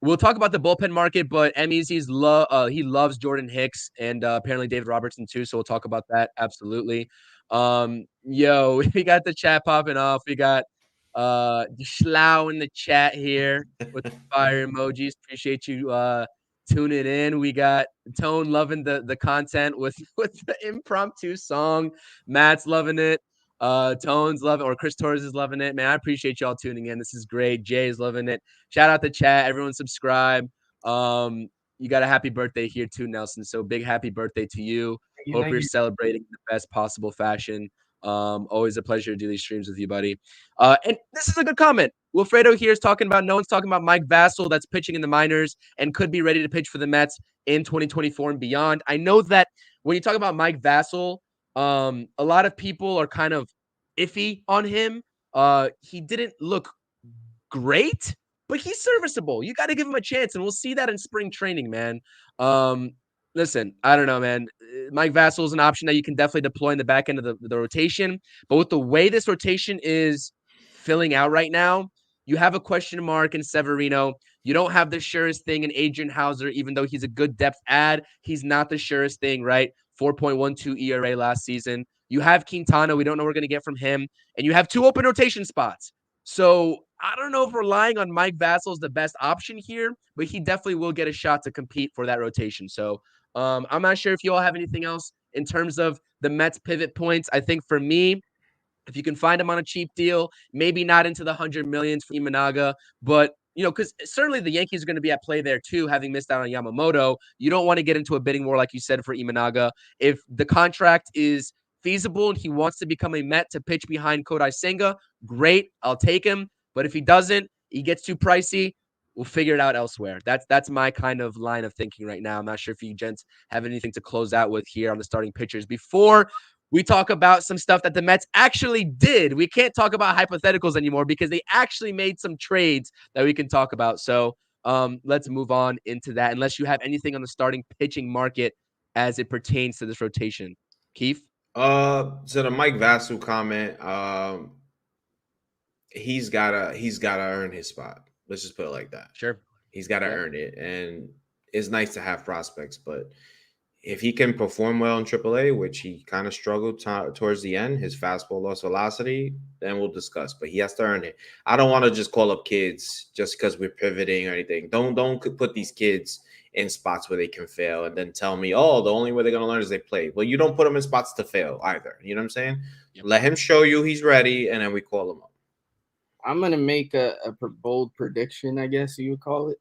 We'll talk about the bullpen market, but he loves Jordan Hicks and apparently David Robertson too. So we'll talk about that. Absolutely. Yo, we got the chat popping off. We got Schlau in the chat here with the fire emojis. Appreciate you tuning in. We got Tone loving the content with the impromptu song. Matt's loving it. Tone's loving it, or Chris Torres is loving it. Man, I appreciate y'all tuning in. This is great. Jay's loving it. Shout out the chat. Everyone subscribe. You got a happy birthday here too, Nelson. So big happy birthday to you. Hope you're celebrating in the best possible fashion. Always a pleasure to do these streams with you, buddy. And this is a good comment. Wilfredo here is talking about no one's talking about Mike Vassell that's pitching in the minors and could be ready to pitch for the Mets in 2024 and beyond. I know that when you talk about Mike Vassell, a lot of people are kind of iffy on him. He didn't look great, but he's serviceable. You got to give him a chance, and we'll see that in spring training, man. Listen, I don't know, man. Mike Vassell is an option that you can definitely deploy in the back end of the rotation, but with the way this rotation is filling out right now, you have a question mark in Severino. You don't have the surest thing in Adrian Hauser, even though he's a good depth add. He's not the surest thing, right? 4.12 ERA last season. You have Quintana. We don't know what we're going to get from him. And you have 2 open rotation spots. So I don't know if relying on Mike Vassell is the best option here, but he definitely will get a shot to compete for that rotation. So I'm not sure if you all have anything else in terms of the Mets pivot points. I think for me, if you can find him on a cheap deal, maybe not into the 100 millions for Imanaga, but because certainly the Yankees are going to be at play there too, having missed out on Yamamoto. You don't want to get into a bidding war, like you said, for Imanaga. If the contract is feasible and he wants to become a Met to pitch behind Kodai Senga, great, I'll take him. But if he doesn't, he gets too pricey, we'll figure it out elsewhere. That's my kind of line of thinking right now. I'm not sure if you gents have anything to close out with here on the starting pitchers before we talk about some stuff that the Mets actually did. We can't talk about hypotheticals anymore because they actually made some trades that we can talk about. So let's move on into that, unless you have anything on the starting pitching market as it pertains to this rotation. Keith? So the Mike Vassell comment, he's gotta earn his spot. Let's just put it like that. Sure. He's gotta earn it. And it's nice to have prospects, but if he can perform well in AAA, which he kind of struggled towards the end, his fastball lost velocity, then we'll discuss. But he has to earn it. I don't want to just call up kids just because we're pivoting or anything. Don't put these kids in spots where they can fail and then tell me, oh, the only way they're going to learn is they play. Well, you don't put them in spots to fail either. You know what I'm saying? Yep. Let him show you he's ready, and then we call him up. I'm going to make a bold prediction, I guess you would call it.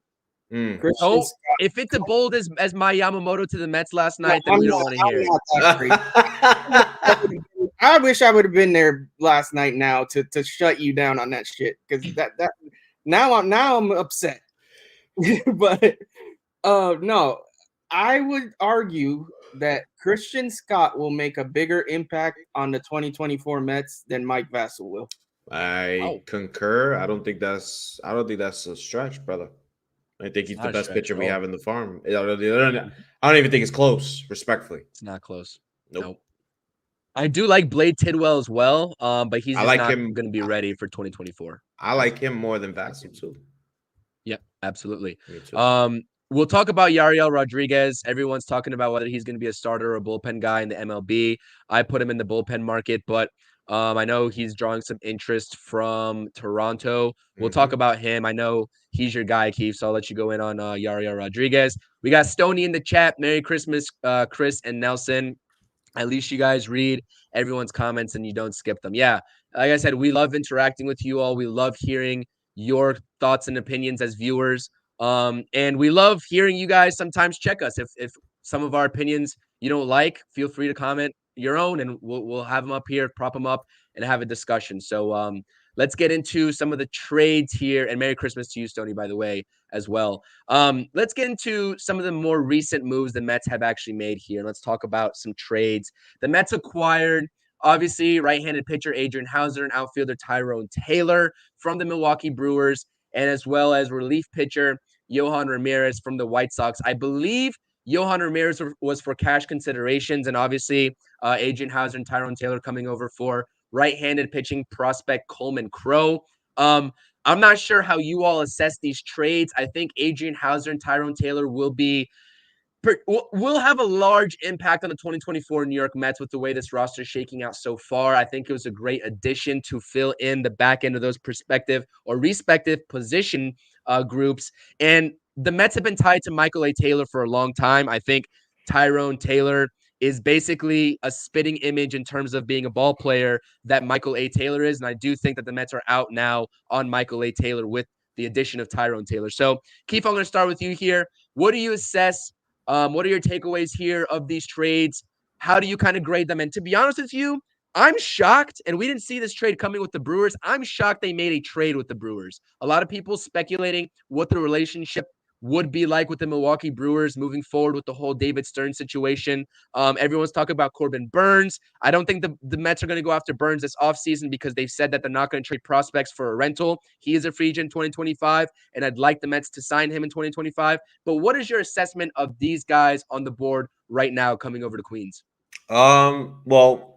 If it's a bold as my Yamamoto to the Mets last night, then we don't want to hear it. I wish I would have been there last night now to shut you down on that shit, because that now I'm upset. But no, I would argue that Christian Scott will make a bigger impact on the 2024 Mets than Mike Vassell will. I concur. I don't think that's a stretch, brother. I think he's the best pitcher we have in the farm. I don't even think it's close, respectfully. It's not close. Nope. I do like Blade Tidwell as well, but he's just not going to be ready for 2024. I like him more than Vassell, too. Yep, absolutely. Me too. We'll talk about Yariel Rodriguez. Everyone's talking about whether he's going to be a starter or a bullpen guy in the MLB. I put him in the bullpen market, but I know he's drawing some interest from Toronto. We'll talk about him. I know he's your guy, Keith, so I'll let you go in on Yariel Rodriguez. We got Stoney in the chat. Merry Christmas, Chris and Nelson. At least you guys read everyone's comments and you don't skip them. Yeah, like I said, we love interacting with you all. We love hearing your thoughts and opinions as viewers. And we love hearing you guys sometimes check us. If some of our opinions you don't like, feel free to comment your own, and we'll have them up here, prop them up, and have a discussion. So let's get into some of the trades here. And Merry Christmas to you, Stoney, by the way, as well. Let's get into some of the more recent moves the Mets have actually made here. Let's talk about some trades. The Mets acquired, obviously, right-handed pitcher Adrian Hauser and outfielder Tyrone Taylor from the Milwaukee Brewers, and as well as relief pitcher Yohan Ramirez from the White Sox. I believe Yohan Ramirez was for cash considerations, and obviously Adrian Hauser and Tyrone Taylor coming over for right-handed pitching prospect Coleman Crowe. I'm not sure how you all assess these trades. I think Adrian Hauser and Tyrone Taylor will have a large impact on the 2024 New York Mets with the way this roster is shaking out so far. I think it was a great addition to fill in the back end of those respective position groups. And the Mets have been tied to Michael A. Taylor for a long time. I think Tyrone Taylor is basically a spitting image in terms of being a ball player that Michael A. Taylor is. And I do think that the Mets are out now on Michael A. Taylor with the addition of Tyrone Taylor. So, Keith, I'm going to start with you here. What do you assess? What are your takeaways here of these trades? How do you kind of grade them? And to be honest with you, I'm shocked, and we didn't see this trade coming with the Brewers. I'm shocked they made a trade with the Brewers. A lot of people speculating what the relationship would be like with the Milwaukee Brewers moving forward with the whole David Stern situation. Everyone's talking about Corbin Burns. I don't think the Mets are going to go after Burns this offseason because they've said that they're not going to trade prospects for a rental. He is a free agent in 2025, and I'd like the Mets to sign him in 2025. But what is your assessment of these guys on the board right now coming over to Queens? Well,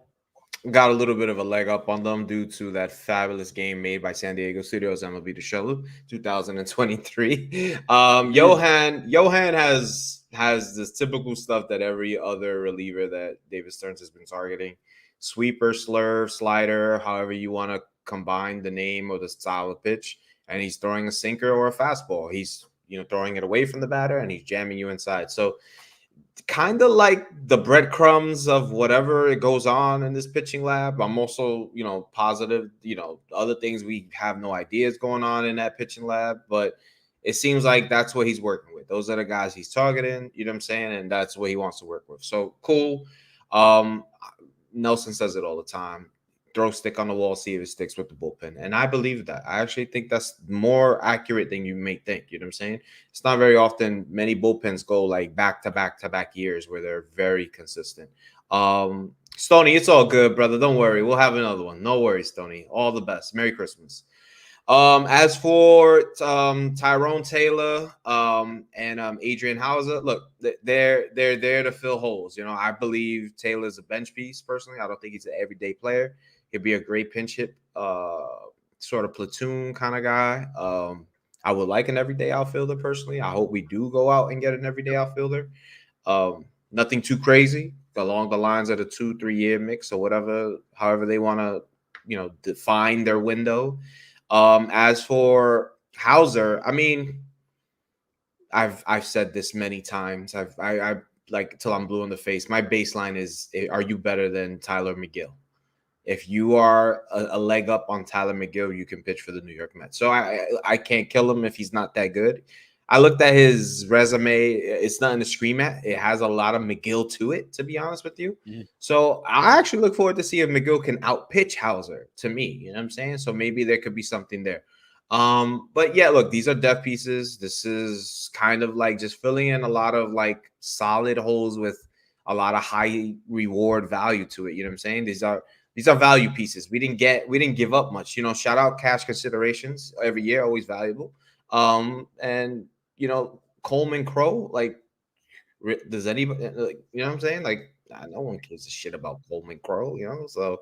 got a little bit of a leg up on them due to that fabulous game made by San Diego Studios MLB The Show 2023. Johan has this typical stuff that every other reliever that David Stearns has been targeting: sweeper, slurve, slider, however you want to combine the name or the style of pitch. And he's throwing a sinker or a fastball. He's throwing it away from the batter and he's jamming you inside. So kind of like the breadcrumbs of whatever it goes on in this pitching lab. I'm also, positive, other things we have no ideas going on in that pitching lab, but it seems like that's what he's working with. Those are the guys he's targeting, you know what I'm saying? And that's what he wants to work with. So cool. Nelson says it all the time. Throw stick on the wall, see if it sticks with the bullpen. And I believe that. I actually think that's more accurate than you may think. You know what I'm saying? It's not very often many bullpens go like back to back years where they're very consistent. Stoney, it's all good, brother. Don't worry. We'll have another one. No worries, Stoney. All the best. Merry Christmas. As for Tyrone Taylor and Adrian Hauser, look, they're there to fill holes. I believe Taylor's a bench piece personally. I don't think he's an everyday player. He'd be a great pinch hit, sort of platoon kind of guy. I would like an everyday outfielder personally. I hope we do go out and get an everyday outfielder. Nothing too crazy along the lines of the 2-3 year mix or whatever, however they want to, define their window. As for Hauser, I mean, I've said this many times. I like till I'm blue in the face. My baseline is: are you better than Tyler McGill? If you are a leg up on Tyler McGill, you can pitch for the New York Mets. So I can't kill him if he's not that good. I looked at his resume. It's nothing to scream at. It has a lot of McGill to it, to be honest with you. Mm-hmm. So I actually look forward to see if McGill can outpitch Hauser to me. You know what I'm saying? So maybe there could be something there. But yeah, look, these are depth pieces. This is kind of like just filling in a lot of like solid holes with a lot of high reward value to it. You know what I'm saying? These are value pieces. We didn't give up much. Shout out cash considerations every year, always valuable. And Coleman Crow, like, does anybody, like, you know what I'm saying? Like, no one gives a shit about Coleman Crow, so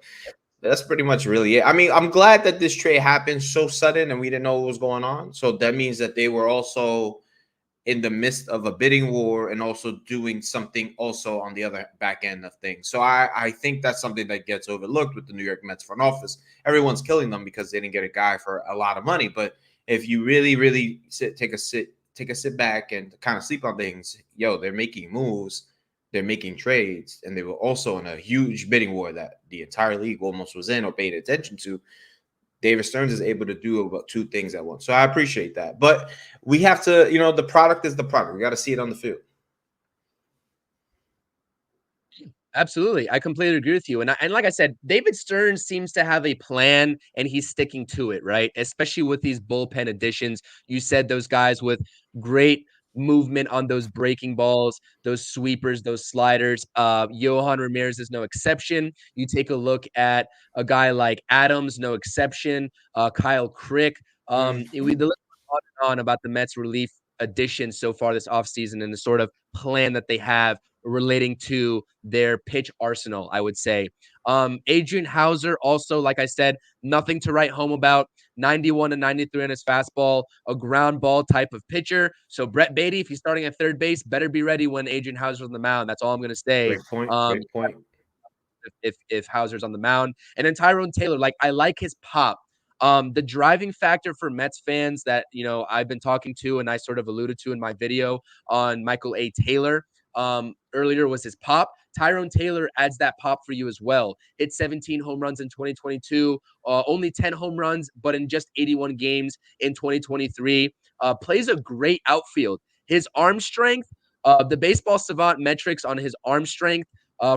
that's pretty much really it. I mean, I'm glad that this trade happened so sudden and we didn't know what was going on. So that means that they were also in the midst of a bidding war and also doing something also on the other back end of things. So I think that's something that gets overlooked with the New York Mets front office. Everyone's killing them because they didn't get a guy for a lot of money. But if you really, really take a sit back and kind of sleep on things, they're making moves, they're making trades, and they were also in a huge bidding war that the entire league almost was in or paid attention to. David Stearns is able to do about two things at once. So I appreciate that. But we have to, the product is the product. We got to see it on the field. Absolutely. I completely agree with you. And like I said, David Stearns seems to have a plan and he's sticking to it, right? Especially with these bullpen additions. You said those guys with great movement on those breaking balls, those sweepers, those sliders. Yohan Ramirez is no exception. You take a look at a guy like Adams, no exception. Kyle Crick. The list goes on and on about the Mets relief additions so far this offseason and the sort of plan that they have relating to their pitch arsenal, I would say. Adrian Hauser, also, like I said, nothing to write home about. 91 to 93 on his fastball, a ground ball type of pitcher. So Brett Beatty, if he's starting at third base, better be ready when Adrian Hauser's on the mound. That's all I'm going to say. Great point. Great point. If Hauser's on the mound. And then Tyrone Taylor, like, I like his pop. The driving factor for Mets fans that, I've been talking to and I sort of alluded to in my video on Michael A. Taylor earlier was his pop. Tyrone Taylor adds that pop for you as well. Hit 17 home runs in 2022, only 10 home runs, but in just 81 games in 2023. Plays a great outfield. His arm strength, the baseball savant metrics on his arm strength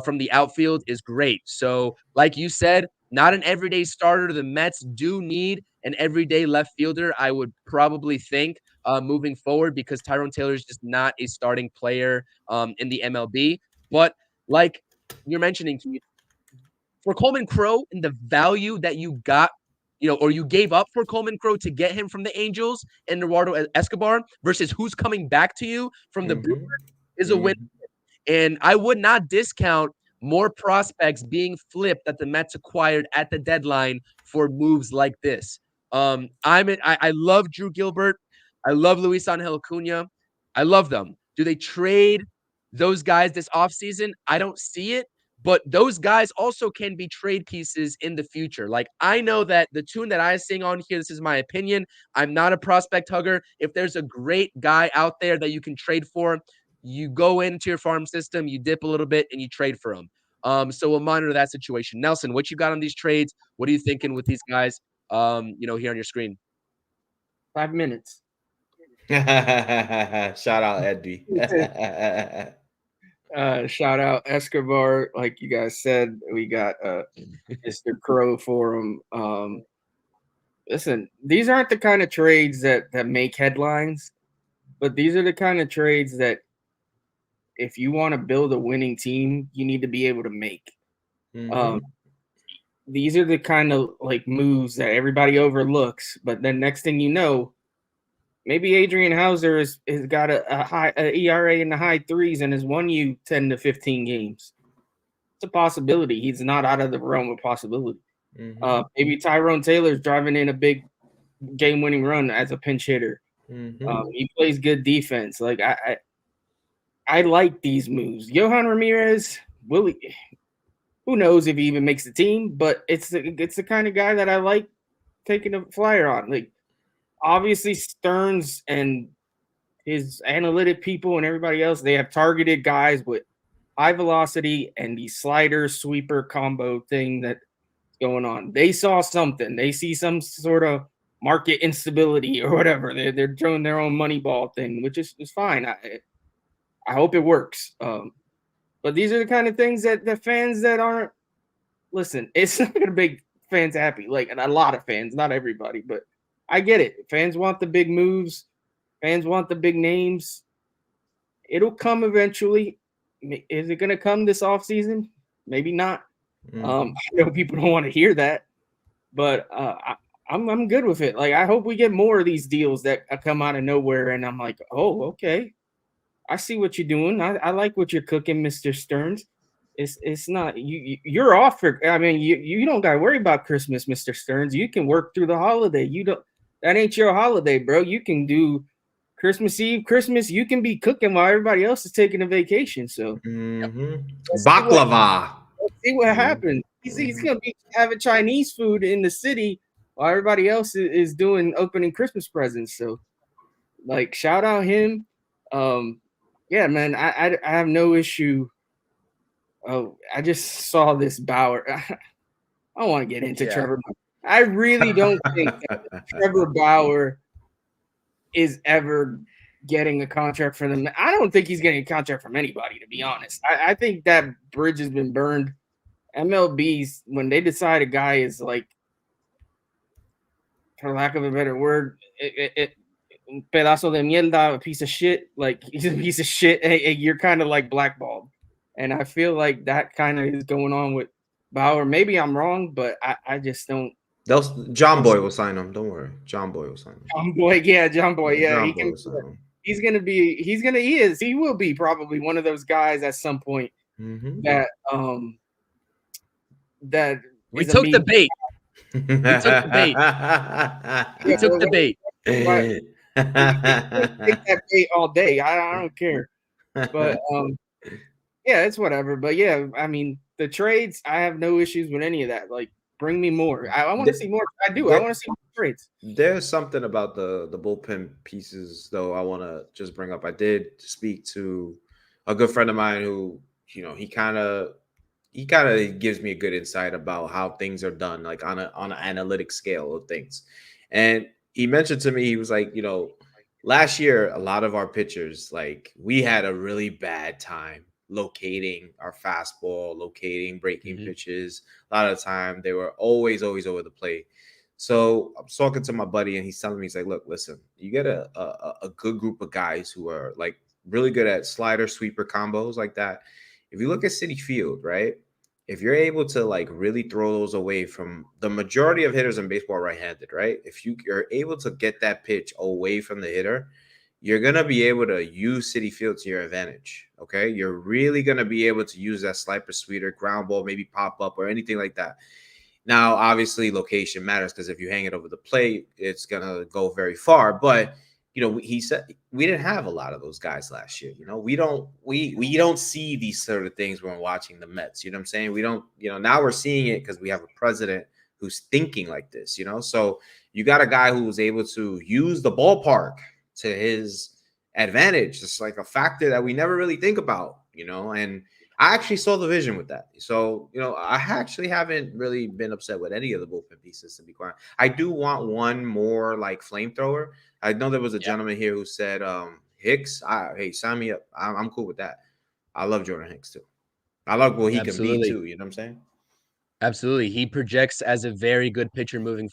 from the outfield is great. So, like you said, not an everyday starter. The Mets do need an everyday left fielder, I would probably think, moving forward, because Tyrone Taylor is just not a starting player in the MLB. But like you're mentioning, Keith, for Coleman Crow and the value that you got, or you gave up for Coleman Crow to get him from the Angels and Eduardo Escobar versus who's coming back to you from the Brewers is a win. And I would not discount more prospects being flipped that the Mets acquired at the deadline for moves like this. I love Drew Gilbert. I love Luis Angel Acuna. I love them. Do they trade those guys this offseason? I don't see it. But those guys also can be trade pieces in the future. Like, I know that the tune that I sing on here, this is my opinion. I'm not a prospect hugger. If there's a great guy out there that you can trade for, you go into your farm system, you dip a little bit, and you trade for them. So we'll monitor that situation. Nelson, what you got on these trades? What are you thinking with these guys? Here on your screen. 5 minutes. Shout out Eddie. Shout out Escobar. Like you guys said, we got Mr. Crow for him. Listen, these aren't the kind of trades that make headlines, but these are the kind of trades that if you want to build a winning team, you need to be able to make. These are the kind of like moves that everybody overlooks, but then next thing you know, maybe Adrian Hauser has got a ERA in the high threes and has won you 10 to 15 games. It's a possibility. He's not out of the realm of possibility. Maybe Tyrone Taylor's driving in a big game-winning run as a pinch hitter. He plays good defense. Like I like these moves. Yohan Ramirez, who knows if he even makes the team, but it's the kind of guy that I like taking a flyer on. Like, obviously Stearns and his analytic people and everybody else, they have targeted guys with high velocity and the slider sweeper combo thing that's going on. They saw something. They see some sort of market instability or whatever. They're doing their own money ball thing, which is fine. I hope it works. But these are the kind of things that the fans that aren't – listen, it's not going to make fans happy. Like, a lot of fans, not everybody, but I get it. Fans want the big moves. Fans want the big names. It'll come eventually. Is it going to come this offseason? Maybe not. I know people don't want to hear that, but I'm good with it. Like, I hope we get more of these deals that come out of nowhere, and I'm like, oh, okay. I see what you're doing. I like what you're cooking, Mr. Stearns. It's not you're off for. I mean, you don't got to worry about Christmas, Mr. Stearns. You can work through the holiday. That ain't your holiday, bro. You can do Christmas Eve, Christmas. You can be cooking while everybody else is taking a vacation. So baklava. Let's see what happens. He's gonna be having Chinese food in the city while everybody else is doing opening Christmas presents. So, like, shout out him. Yeah, man, I have no issue. Oh, I just saw this Bauer. I don't want to get into Trevor. I really don't think that Trevor Bauer is ever getting a contract for them. I don't think he's getting a contract from anybody, to be honest. I think that bridge has been burned. MLB's, when they decide a guy is like, for lack of a better word, pedazo de mierda, a piece of shit. Like, he's a piece of shit. Hey, you're kind of like blackballed. And I feel like that kind of is going on with Bauer. Maybe I'm wrong, but I just don't. John Boy will sign him. Don't worry. John Boy will sign him. John Boy. Yeah. He will be probably one of those guys at some point that we took the bait. We took the bait. Take that bait all day. I don't care. But yeah, it's whatever. But yeah, I mean, the trades, I have no issues with any of that. Like, bring me more. I want to see more. I want to see more trades. There's something about the bullpen pieces, though, I want to just bring up. I did speak to a good friend of mine who, he kind of gives me a good insight about how things are done, like on an analytic scale of things. And he mentioned to me, he was like, last year, a lot of our pitchers, like, we had a really bad time locating our fastball, locating breaking pitches. A lot of the time, they were always over the plate. So I'm talking to my buddy, and he's telling me, he's like, "Look, listen, you get a good group of guys who are like really good at slider sweeper combos like that. If you look at Citi Field, right? If you're able to like really throw those away from the majority of hitters in baseball right-handed, right? If you're able to get that pitch away from the hitter, you're going to be able to use Citi Field to your advantage, okay? You're really going to be able to use that slider sweeper, ground ball, maybe pop up or anything like that. Now, obviously, location matters because if you hang it over the plate, it's going to go very far. But, you know, he said we didn't have a lot of those guys last year. You know, we don't see these sort of things when we're watching the Mets. You know what I'm saying? We don't, you know, now we're seeing it because we have a president who's thinking like this, you know? So you got a guy who was able to use the ballpark to his advantage. It's like a factor that we never really think about, you know, and I actually saw the vision with that. So, you know, I actually haven't really been upset with any of the bullpen pieces, to be quiet. I do want one more like flamethrower. I know there was a gentleman here who said Hicks. Hey, sign me up. I'm cool with that. I love Jordan Hicks too. I love what he can be too. You know what I'm saying? Absolutely. He projects as a very good pitcher moving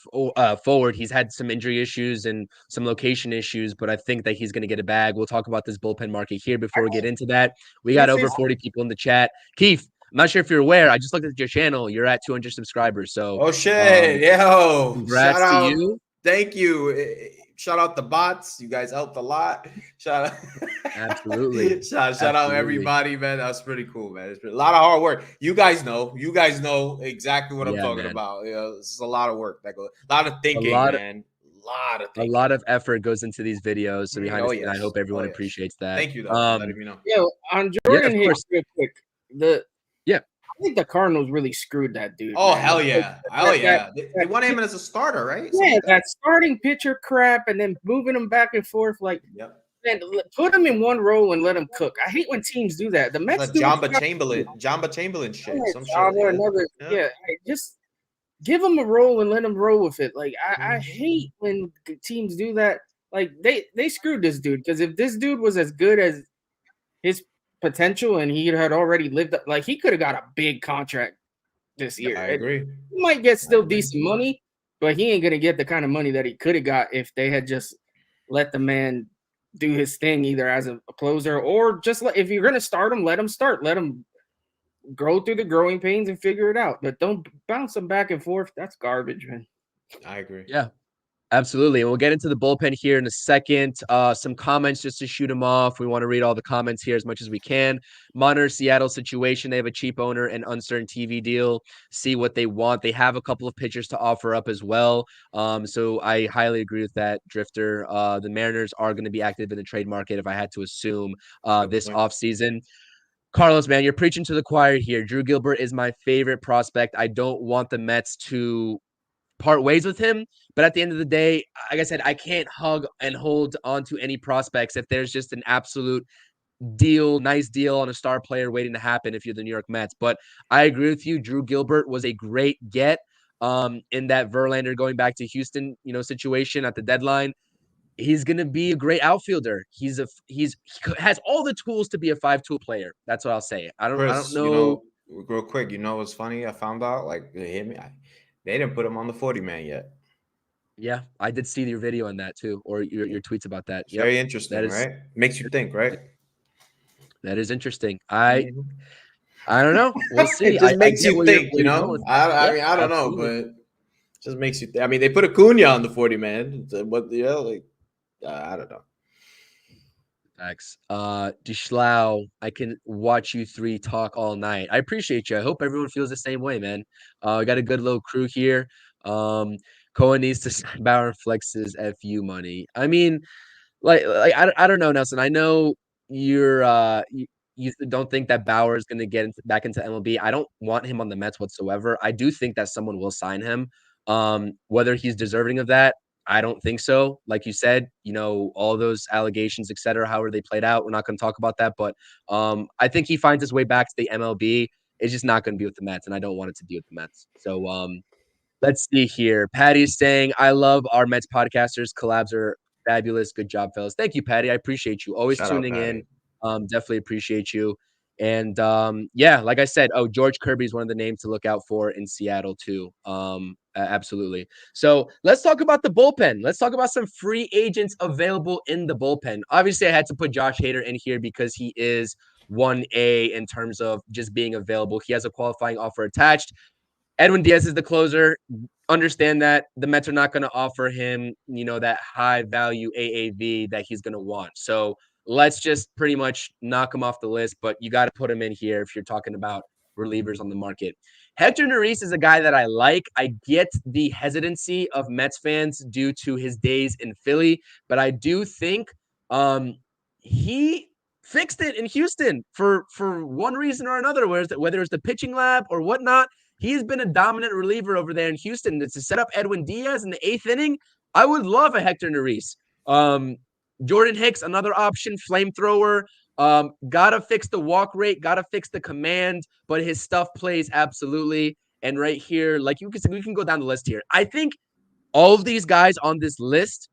forward. He's had some injury issues and some location issues, but I think that he's going to get a bag. We'll talk about this bullpen market here before we get into that. We got over 40 people in the chat. Keith, I'm not sure if you're aware. I just looked at your channel. You're at 200 subscribers. So, oh shit, yo, congrats to you. Thank you. Shout out the bots. You guys helped a lot. Shout out. Absolutely. Shout out everybody, man. That's pretty cool, man. It's a lot of hard work. You guys know exactly what I'm talking about. You know, it's a lot of work that goes, a lot of thinking, man. A lot of effort goes into these videos. So behind the I hope everyone appreciates that. Thank you, though, for letting me know. Yeah, on Jordan Hicks, real quick. I think the Cardinals really screwed that dude. Oh, man. Hell yeah. They want him as a starter, right? Yeah, that starting pitcher crap and then moving him back and forth. Like, man, put him in one role and let him cook. I hate when teams do that. The Mets do Jamba Chamberlain shit. Just give him a role and let him roll with it. Like, I hate when teams do that. Like, they screwed this dude because if this dude was as good as his potential and he had already lived up, like he could have got a big contract this year. I agree. He might get still decent money, but he ain't gonna get the kind of money that he could have got if they had just let the man do his thing either as a closer or just if you're gonna start him, let him start, let him grow through the growing pains and figure it out. But don't bounce him back and forth. That's garbage, man. I agree. Yeah. Absolutely. And we'll get into the bullpen here in a second. Some comments just to shoot them off. We want to read all the comments here as much as we can. Monitor Seattle situation. They have a cheap owner and uncertain TV deal. See what they want. They have a couple of pitchers to offer up as well. So I highly agree with that, Drifter. The Mariners are going to be active in the trade market if I had to assume this offseason. Carlos, man, you're preaching to the choir here. Drew Gilbert is my favorite prospect. I don't want the Mets to part ways with him, but at the end of the day, like I said, I can't hug and hold on to any prospects if there's just an absolute nice deal on a star player waiting to happen if you're the New York Mets. But I agree with you. Drew Gilbert was a great get in that Verlander going back to Houston, situation at the deadline. He's going to be a great outfielder. He has all the tools to be a 5-tool player. That's what I'll say. I don't know. Real quick, what's funny? I found out like they hit me. They didn't put him on the 40-man yet. Yeah, I did see your video on that too, or your tweets about that. Yep. Very interesting, right? Makes you think, right? That is interesting. I don't know. We'll see. It just makes you think, I mean, I don't know, but it just makes you think. I mean, they put Acuna on the 40-man, but I don't know. Thanks. Dishlau, I can watch you three talk all night. I appreciate you. I hope everyone feels the same way, man. We got a good little crew here. Cohen needs to sign Bauer and Flex's FU money. I mean, I don't know, Nelson. I know you're you don't think that Bauer is going to get back into MLB. I don't want him on the Mets whatsoever. I do think that someone will sign him. Whether he's deserving of that, I don't think so. Like you said, all those allegations, et cetera, however they played out, we're not going to talk about that. But I think he finds his way back to the MLB. It's just not going to be with the Mets, and I don't want it to be with the Mets. So let's see here. Patty is saying, I love our Mets podcasters. Collabs are fabulous. Good job, fellas. Thank you, Patty. I appreciate you. Always tuning in. Definitely appreciate you. And yeah, like I said, George Kirby is one of the names to look out for in Seattle too. Absolutely. So let's talk about the bullpen. Let's talk about some free agents available in the bullpen. Obviously, I had to put Josh Hader in here because he is 1A in terms of just being available. He has a qualifying offer attached. Edwin Diaz is the closer. Understand that the Mets are not going to offer him, that high value AAV that he's going to want. So let's just pretty much knock him off the list, but you got to put him in here if you're talking about relievers on the market. Hector Neris is a guy that I like. I get the hesitancy of Mets fans due to his days in Philly, but I do think he fixed it in Houston for one reason or another, whether it's the pitching lab or whatnot. He's been a dominant reliever over there in Houston. To set up Edwin Diaz in the 8th inning, I would love a Hector Neris. Jordan Hicks, another option, flamethrower. Gotta fix the walk rate, gotta fix the command, but his stuff plays absolutely. And right here, like we can go down the list here. I think all of these guys on this list,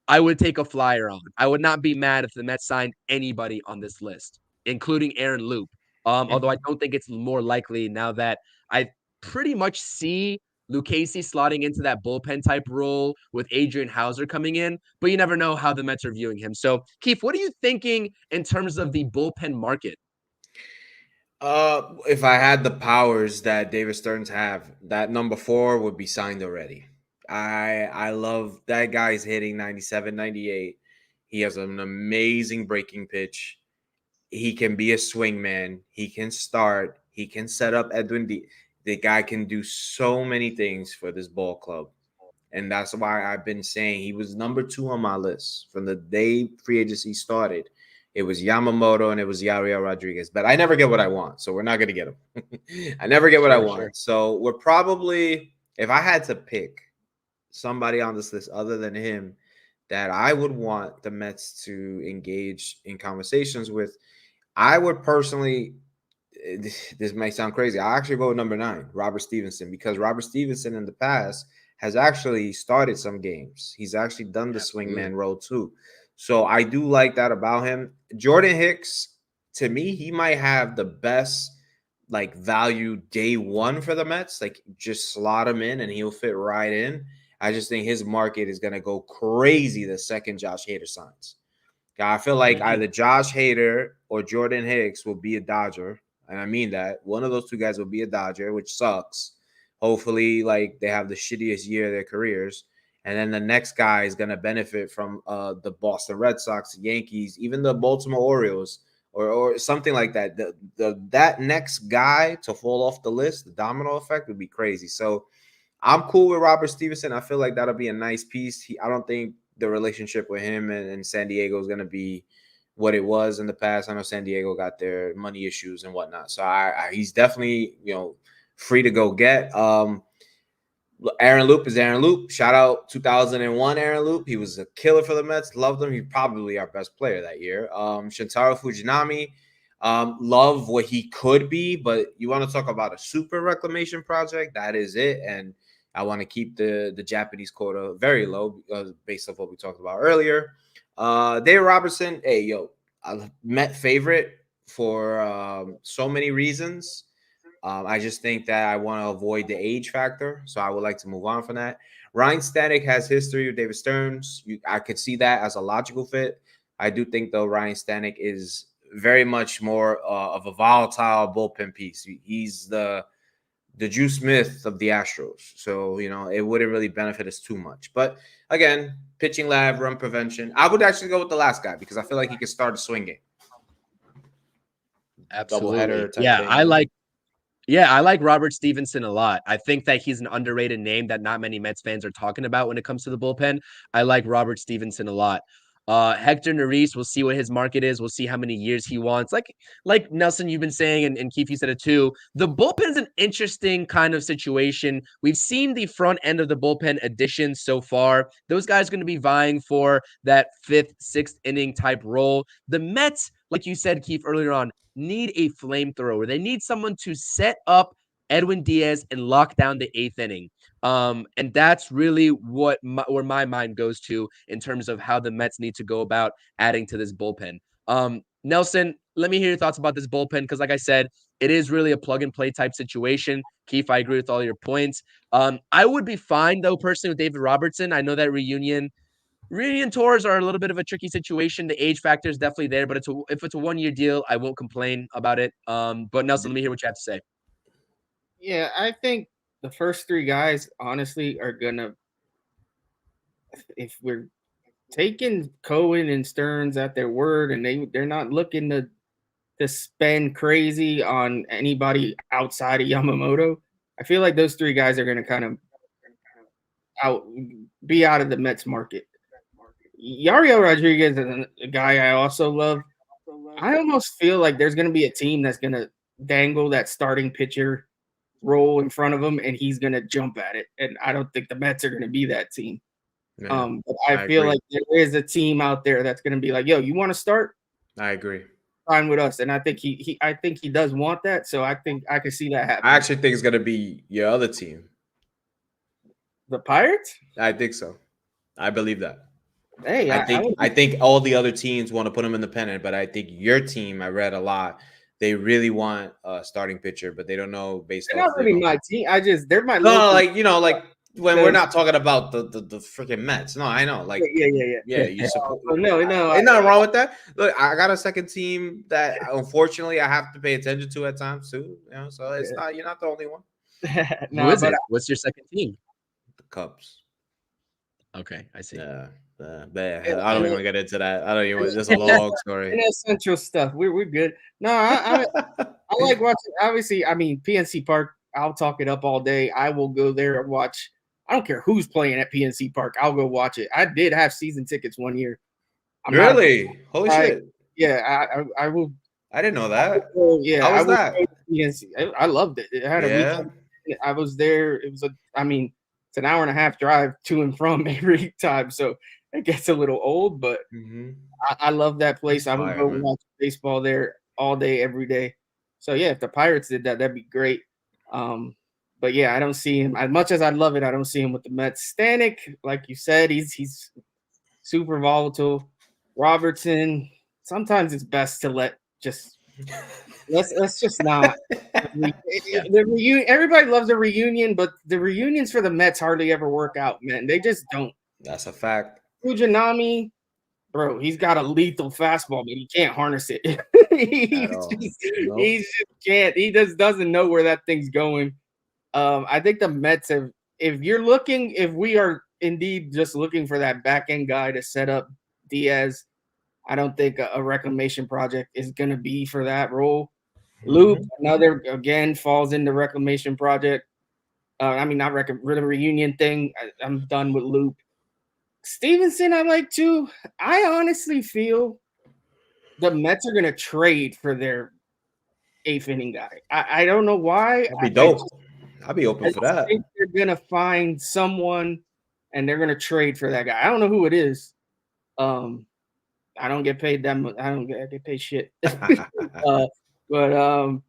I would take a flyer on. I would not be mad if the Mets signed anybody on this list, including Aaron Loop. Although I don't think it's more likely now that I pretty much see Lucchesi slotting into that bullpen type role with Adrian Hauser coming in, but you never know how the Mets are viewing him. So, Keith, what are you thinking in terms of the bullpen market? If I had the powers that David Stearns have, that number 4 would be signed already. I love that guy's hitting 97, 98. He has an amazing breaking pitch. He can be a swing man. He can start. He can set up Edwin D. The guy can do so many things for this ball club. And that's why I've been saying he was number 2 on my list from the day free agency started. It was Yamamoto and it was Yariel Rodriguez. But I never get what I want, so we're not going to get him. I never get what I want. Sure. So we're probably, if I had to pick somebody on this list other than him that I would want the Mets to engage in conversations with, I would personally, this might sound crazy, I actually go with number 9, Robert Stevenson, because Robert Stevenson in the past has actually started some games. He's actually done the swingman role too. So I do like that about him. Jordan Hicks, to me, he might have the best like value day one for the Mets. Like just slot him in and he'll fit right in. I just think his market is going to go crazy the second Josh Hader signs. I feel like either Josh Hader or Jordan Hicks will be a Dodger. And I mean that. One of those two guys will be a Dodger, which sucks. Hopefully, like they have the shittiest year of their careers. And then the next guy is going to benefit from the Boston Red Sox, Yankees, even the Baltimore Orioles, or something like that. That next guy to fall off the list, the domino effect, would be crazy. So I'm cool with Robert Stevenson. I feel like that'll be a nice piece. I don't think the relationship with him and San Diego is going to be what it was in the past. I know San Diego got their money issues and whatnot. So he's definitely, free to go get. Aaron Loop is Aaron Loop. Shout out 2001 Aaron Loop. He was a killer for the Mets. Loved him. He's probably our best player that year. Shintaro Fujinami. Love what he could be, but you want to talk about a super reclamation project, that is it. And I want to keep the Japanese quota very low based off what we talked about earlier. David Robertson, a Met favorite for so many reasons. I just think that I want to avoid the age factor, so I would like to move on from that. Ryan Stanek has history with David Stearns. I could see that as a logical fit. I do think, though, Ryan Stanek is very much more of a volatile bullpen piece. He's the Drew Smith of the Astros. So, it wouldn't really benefit us too much. But, again, pitching lab, run prevention. I would actually go with the last guy because I feel like he could start a swing game. Absolutely. Doubleheader type thing. I like Robert Stevenson a lot. I think that he's an underrated name that not many Mets fans are talking about when it comes to the bullpen. I like Robert Stevenson a lot. Hector Neris, we'll see what his market is. We'll see how many years he wants. Like Nelson, you've been saying, and Keith, you said it too. The bullpen is an interesting kind of situation. We've seen the front end of the bullpen additions so far. Those guys are going to be vying for that 5th, 6th inning type role. The Mets, like you said, Keith, earlier on, need a flamethrower. They need someone to set up Edwin Diaz and lock down the 8th inning. And that's really where my mind goes to in terms of how the Mets need to go about adding to this bullpen. Nelson, let me hear your thoughts about this bullpen because, like I said, it is really a plug-and-play type situation. Keith, I agree with all your points. I would be fine, though, personally, with David Robertson. I know that reunion tours are a little bit of a tricky situation. The age factor is definitely there, but if it's a one-year deal, I won't complain about it. But Nelson, let me hear what you have to say. Yeah, I think the first 3 guys, honestly, are gonna. If we're taking Cohen and Stearns at their word, and they're not looking to spend crazy on anybody outside of Yamamoto, I feel like those 3 guys are gonna kind of be out of the Mets market. Yariel Rodriguez is a guy I also love. I almost feel like there's going to be a team that's going to dangle that starting pitcher role in front of him, and he's going to jump at it. And I don't think the Mets are going to be that team. Yeah, But I feel like there is a team out there that's going to be like, "Yo, you want to start? I agree. Fine with us." And I think he does want that. So I think I could see that happen. I actually think it's going to be your other team. The Pirates? I think so. I believe that. Hey, I think all the other teams want to put him in the pennant, but I think your team, I read a lot, they really want a starting pitcher, but they don't know based they're off. not really my team. They're my no, local, like when we're not talking about the freaking Mets. No, I know. Like yeah. You support. No, ain't nothing wrong with that. Look, I got a second team that unfortunately I have to pay attention to at times too. So it's not you're not the only one. Who is it? What's your second team? The Cubs. Okay, I see. Yeah. I don't even get into that. I don't even. It's a long story. Essential stuff. We're good. No, I like watching. Obviously, I mean PNC Park. I'll talk it up all day. I will go there and watch. I don't care who's playing at PNC Park. I'll go watch it. I did have season tickets one year. Really? Holy shit! Yeah, I will. I didn't know that. Yeah, how was that? PNC. I loved it. It had a weekend. I was there. It was it's an hour and a half drive to and from every time. So it gets a little old, but I love that place. I would go watch baseball there all day, every day. So yeah, if the Pirates did that, that'd be great. But yeah, I don't see him as much as I love it. I don't see him with the Mets. Stanek, like you said, he's super volatile. Robertson, sometimes it's best to let's just not. Everybody loves a reunion, but the reunions for the Mets hardly ever work out, man. They just don't. That's a fact. Fujinami, bro, he's got a lethal fastball, but he can't harness it. He just can't. He just doesn't know where that thing's going. I think the Mets have. If we are indeed just looking for that back end guy to set up Diaz, I don't think a reclamation project is going to be for that role. Loop, another again falls in the reclamation project. Not reunion thing. I'm done with Loop. Stevenson, I like too. I honestly feel the Mets are going to trade for their 8th inning guy. I don't know why. That'd be dope. I'd be open for that. I think they're going to find someone and they're going to trade for that guy. I don't know who it is. I don't get paid that much. I don't get paid shit. But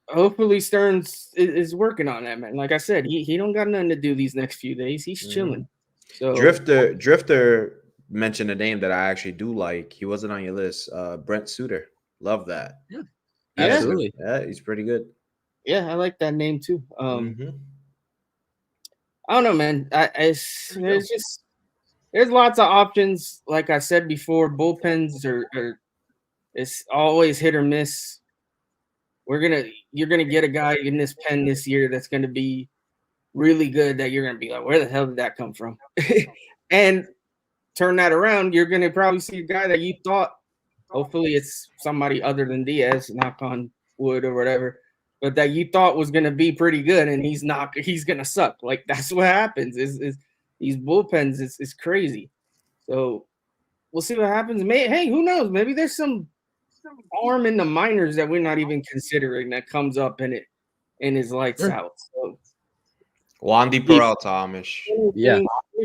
hopefully Stearns is working on that, man. Like I said, he don't got nothing to do these next few days. He's chilling. So Drifter mentioned a name that I actually do like. He wasn't on your list. Brent Suter. Love that. Yeah. Absolutely. Yeah, he's pretty good. Yeah, I like that name too. I don't know, man. There's lots of options. Like I said before, bullpens are it's always hit or miss. You're gonna get a guy in this pen this year that's gonna be really good that you're gonna be like, where the hell did that come from? And turn that around, you're gonna probably see a guy that you thought, hopefully it's somebody other than Diaz, knock on wood or whatever, but that you thought was gonna be pretty good, and he's gonna suck. Like that's what happens. Is these bullpens is crazy. So we'll see what happens. Hey, who knows? Maybe there's some arm in the minors that we're not even considering that comes up in his lights out. So Wandy Peralta, Amish. Yeah.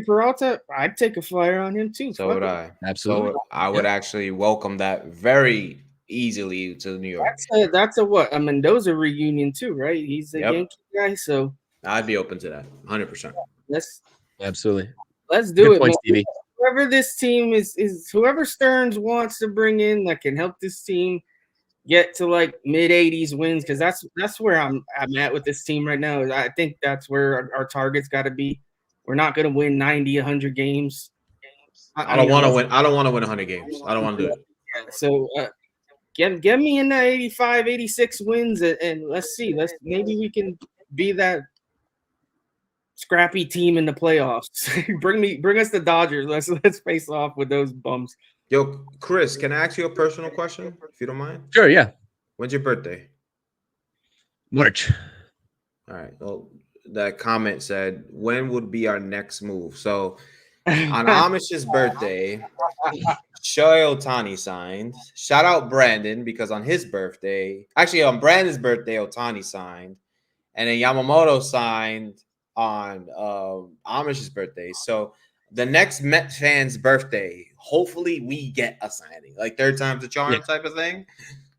Peralta, I'd take a flyer on him too. So would I. Absolutely. So I would actually welcome that very easily to New York. That's a Mendoza reunion too, right? He's a Yankee guy, so I'd be open to that. 100%. Let's Absolutely. do Good it. point, Stevie. whoever this team is whoever Stearns wants to bring in that can help this team get to like mid-80s wins, because that's where I'm at with this team right now. I think that's where our target's got to be. We're not going to win 90, 100 games. I don't want to win. I don't want to win 100 games. I don't want to do it. So get me in that 85, 86 wins, and let's see. Maybe we can be that scrappy team in the playoffs. bring us the Dodgers. Let's face off with those bums. Yo, Chris, can I ask you a personal question, if you don't mind? Sure, yeah. When's your birthday? March. All right. Well, that comment said, when would be our next move? So on Amish's birthday, Shohei Ohtani signed. Shout out Brandon, because on his birthday, actually on Brandon's birthday, Ohtani signed. And then Yamamoto signed on Amish's birthday. So the next Met fan's birthday, hopefully we get a signing, like third time's a charm type of thing.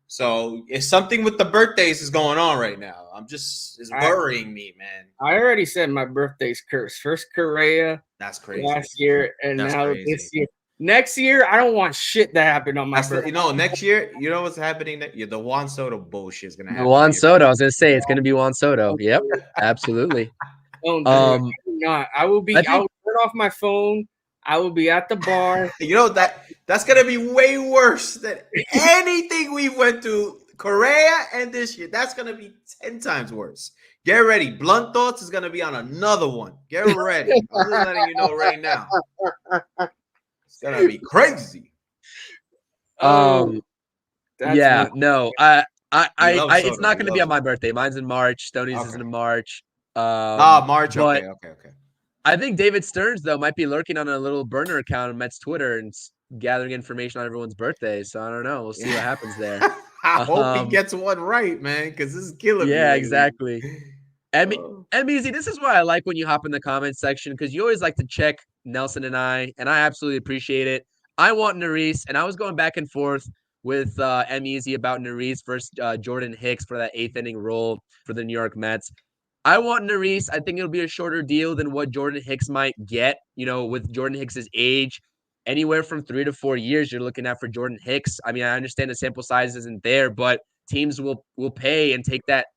So if something with the birthdays is going on right now, it's worrying me, man. I already said my birthday's cursed. First Correa, that's crazy. Last year, and now this year. Next year, I don't want shit to happen on my birthday. Next year, you know what's happening? The Juan Soto bullshit is gonna happen. Juan Soto. I was gonna say it's gonna be Juan Soto. Yep, absolutely. Not. I will be. I will turn off my phone. I will be at the bar. You know that's gonna be way worse than anything we went through. Correa and this year, that's gonna be 10 times worse. Get ready. Blunt Thoughts is gonna be on another one. Get ready. I'm just letting you know right now. It's gonna be crazy. Yeah, no, it's not gonna be on my birthday. Mine's in March. Stoney's is in March. March. Okay. I think David Stearns, though, might be lurking on a little burner account on Mets Twitter and gathering information on everyone's birthday. So I don't know. We'll see what happens there. I hope he gets one right, man, because this is killing me. Yeah, exactly. MBZ, this is why I like when you hop in the comments section, because you always like to check Nelson and I absolutely appreciate it. I want Neris, and I was going back and forth with MEZ about Neris versus Jordan Hicks for that 8th inning role for the New York Mets. I want Neris. I think it'll be a shorter deal than what Jordan Hicks might get, with Jordan Hicks's age. Anywhere from 3 to 4 years you're looking at for Jordan Hicks. I mean, I understand the sample size isn't there, but teams will pay and take that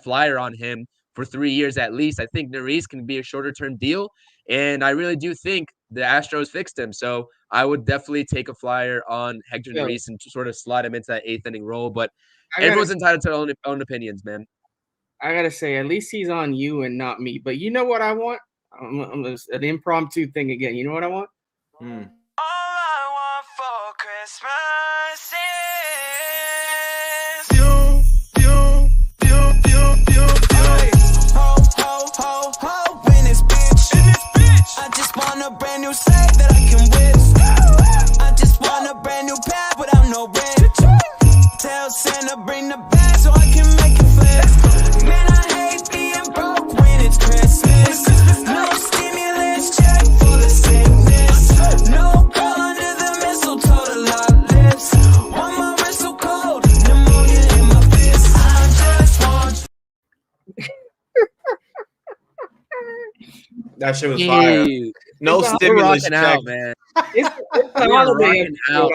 flyer on him for 3 years at least. I think Neris can be a shorter term deal, and I really do think the Astros fixed him. So I would definitely take a flyer on Hector Neris and sort of slide him into that 8th inning role. But everyone's entitled to their own opinions, man. I gotta say, at least he's on you and not me. But you know what I want? I'm an impromptu thing again. You know what I want? All I want for Christmas is ho in this bitch. I just want a brand new set that I can whip. I just want a brand new pad without no rent. Tell Santa bring the bag so I can make it flip. Man, I hate being broke when it's Christmas. No stimulus check for the sickness. No girl under the mistletoe to lock lips. Want my wrist so cold, pneumonia in my fist. I just want. That shit was fire. No stimulus check, out, man. It's a holiday. I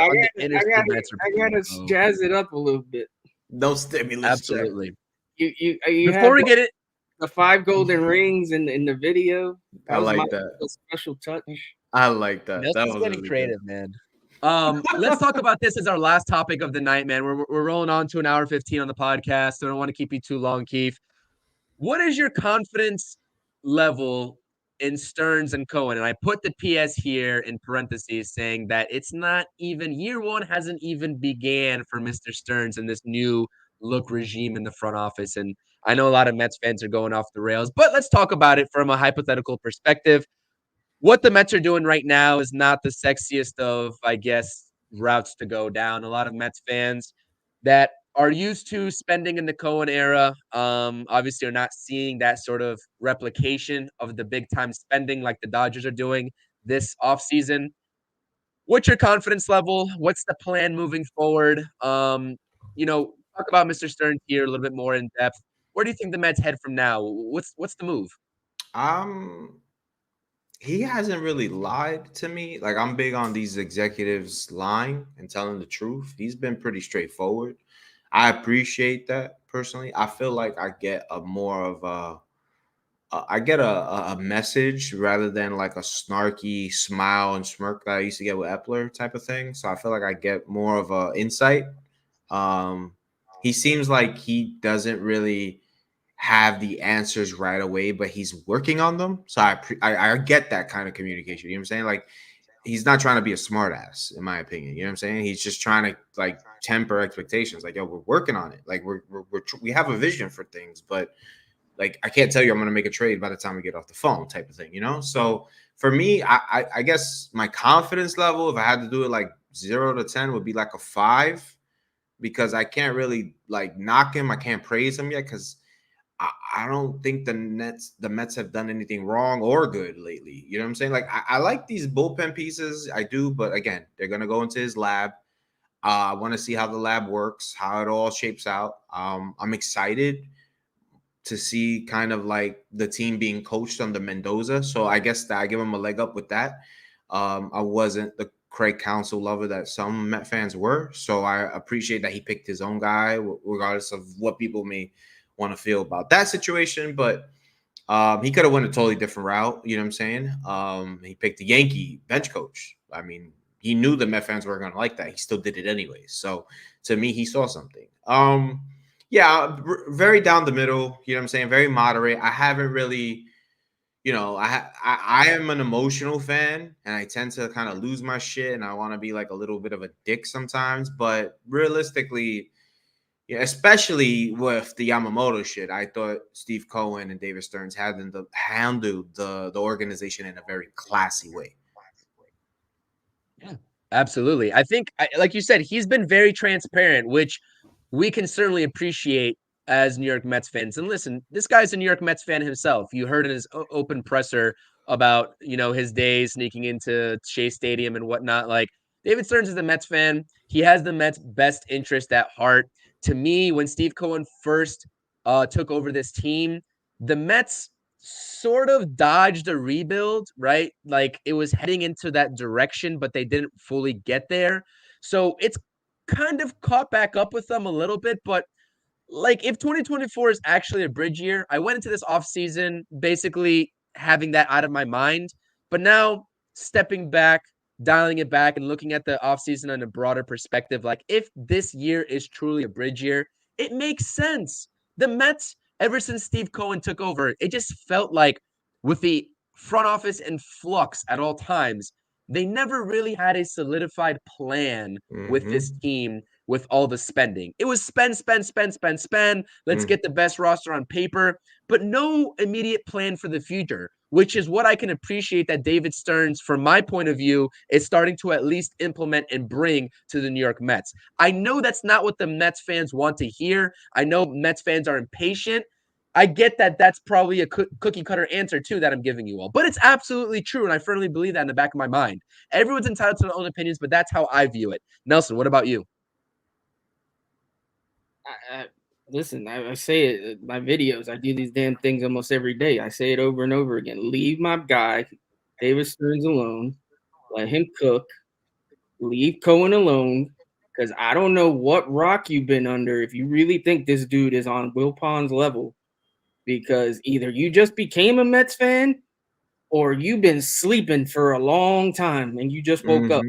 gotta jazz it up a little bit. No stimulus. Absolutely. You Before we get it, the 5 golden rings in the video. I like that. Special touch. I like that. Nelson's That was getting really creative, good. man. Let's talk about this as our last topic of the night, man. We're rolling on to an hour 15 on the podcast, so I don't want to keep you too long, Keith. What is your confidence level in Stearns and Cohen? And I put the PS here in parentheses saying that it's not even year one hasn't even began for Mr. Stearns and this new look regime in the front office. And I know a lot of Mets fans are going off the rails, but let's talk about it from a hypothetical perspective. What the Mets are doing right now is not the sexiest of, I guess, routes to go down. A lot of Mets fans that are used to spending in the Cohen era, obviously are not seeing that sort of replication of the big time spending like the Dodgers are doing this offseason. What's your confidence level? What's the plan moving forward? Talk about Mr. Stearns here a little bit more in depth. Where do you think the Mets head from now? What's the move? he hasn't really lied to me. Like, I'm big on these executives lying and telling the truth. He's been pretty straightforward. I appreciate that personally. I feel like I get a more of a message rather than like a snarky smile and smirk that I used to get with Epler type of thing. So I feel like I get more of a insight. Um, he seems like he doesn't really have the answers right away, but he's working on them. So I get that kind of communication. You know what I'm saying? Like, he's not trying to be a smartass, in my opinion. You know what I'm saying? He's just trying to like temper expectations. Like, yo, we're working on it. Like, we have a vision for things, but like, I can't tell you I'm going to make a trade by the time we get off the phone, type of thing. You know? So for me, I guess my confidence level, if I had to do it like 0 to 10, would be like a 5, because I can't really like knock him. I can't praise him yet because I don't think the Mets have done anything wrong or good lately. You know what I'm saying? Like, I like these bullpen pieces. I do, but again, they're gonna go into his lab. I want to see how the lab works, how it all shapes out. I'm excited to see kind of like the team being coached under Mendoza. So I guess that I give him a leg up with that. I wasn't the Craig Counsell lover that some Met fans were. So I appreciate that he picked his own guy, regardless of what people may want to feel about that situation. But he could have went a totally different route. You know what I'm saying? He picked the Yankee bench coach. I mean, he knew the Met fans weren't going to like that. He still did it anyway. So to me, he saw something. Yeah, very down the middle. You know what I'm saying? Very moderate. I haven't really, you know, I am an emotional fan, and I tend to kind of lose my shit, and I want to be like a little bit of a dick sometimes. But realistically, yeah, especially with the Yamamoto shit, I thought Steve Cohen and David Stearns handled the organization in a very classy way. Yeah, absolutely. I think, like you said, he's been very transparent, which we can certainly appreciate as New York Mets fans. And listen, this guy's a New York Mets fan himself. You heard in his open presser about, you know, his days sneaking into Shea Stadium and whatnot. Like, David Stearns is a Mets fan. He has the Mets' best interest at heart. To me, when Steve Cohen first took over this team, the Mets sort of dodged a rebuild, right? Like, it was heading into that direction, but they didn't fully get there. So it's kind of caught back up with them a little bit. But like, if 2024 is actually a bridge year, I went into this offseason basically having that out of my mind. But now, stepping back, dialing it back, and looking at the offseason on a broader perspective, like, if this year is truly a bridge year, it makes sense. The Mets, ever since Steve Cohen took over, it just felt like, with the front office in flux at all times, they never really had a solidified plan with this team, with all the spending. It was spend. Let's get the best roster on paper, but no immediate plan for the future, which is what I can appreciate that David Stearns, from my point of view, is starting to at least implement and bring to the New York Mets. I know that's not what the Mets fans want to hear. I know Mets fans are impatient. I get that that's probably a cookie cutter answer too that I'm giving you all, but it's absolutely true. And I firmly believe that in the back of my mind. Everyone's entitled to their own opinions, but that's how I view it. Nelson, what about you? Listen, I say it in my videos. I do these damn things almost every day. I say it over and over again. Leave my guy, David Stearns, alone. Let him cook. Leave Cohen alone, because I don't know what rock you've been under if you really think this dude is on Will Pond's level, because either you just became a Mets fan or you've been sleeping for a long time and you just woke up.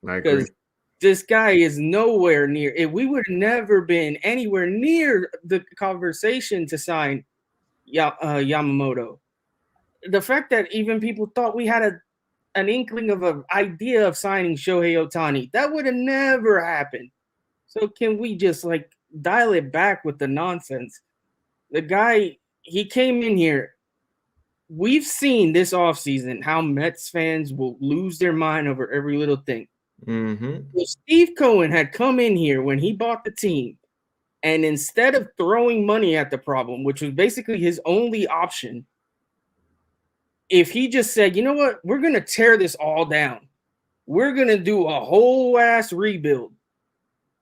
I agree. This guy is nowhere near. If we would have never been anywhere near the conversation to sign Yamamoto, the fact that even people thought we had an inkling of an idea of signing Shohei Ohtani, that would have never happened. So can we just like dial it back with the nonsense? The guy, he came in here. We've seen this offseason how Mets fans will lose their mind over every little thing. So Steve Cohen had come in here when he bought the team, and instead of throwing money at the problem, which was basically his only option, if he just said, you know what, we're going to tear this all down. We're going to do a whole ass rebuild.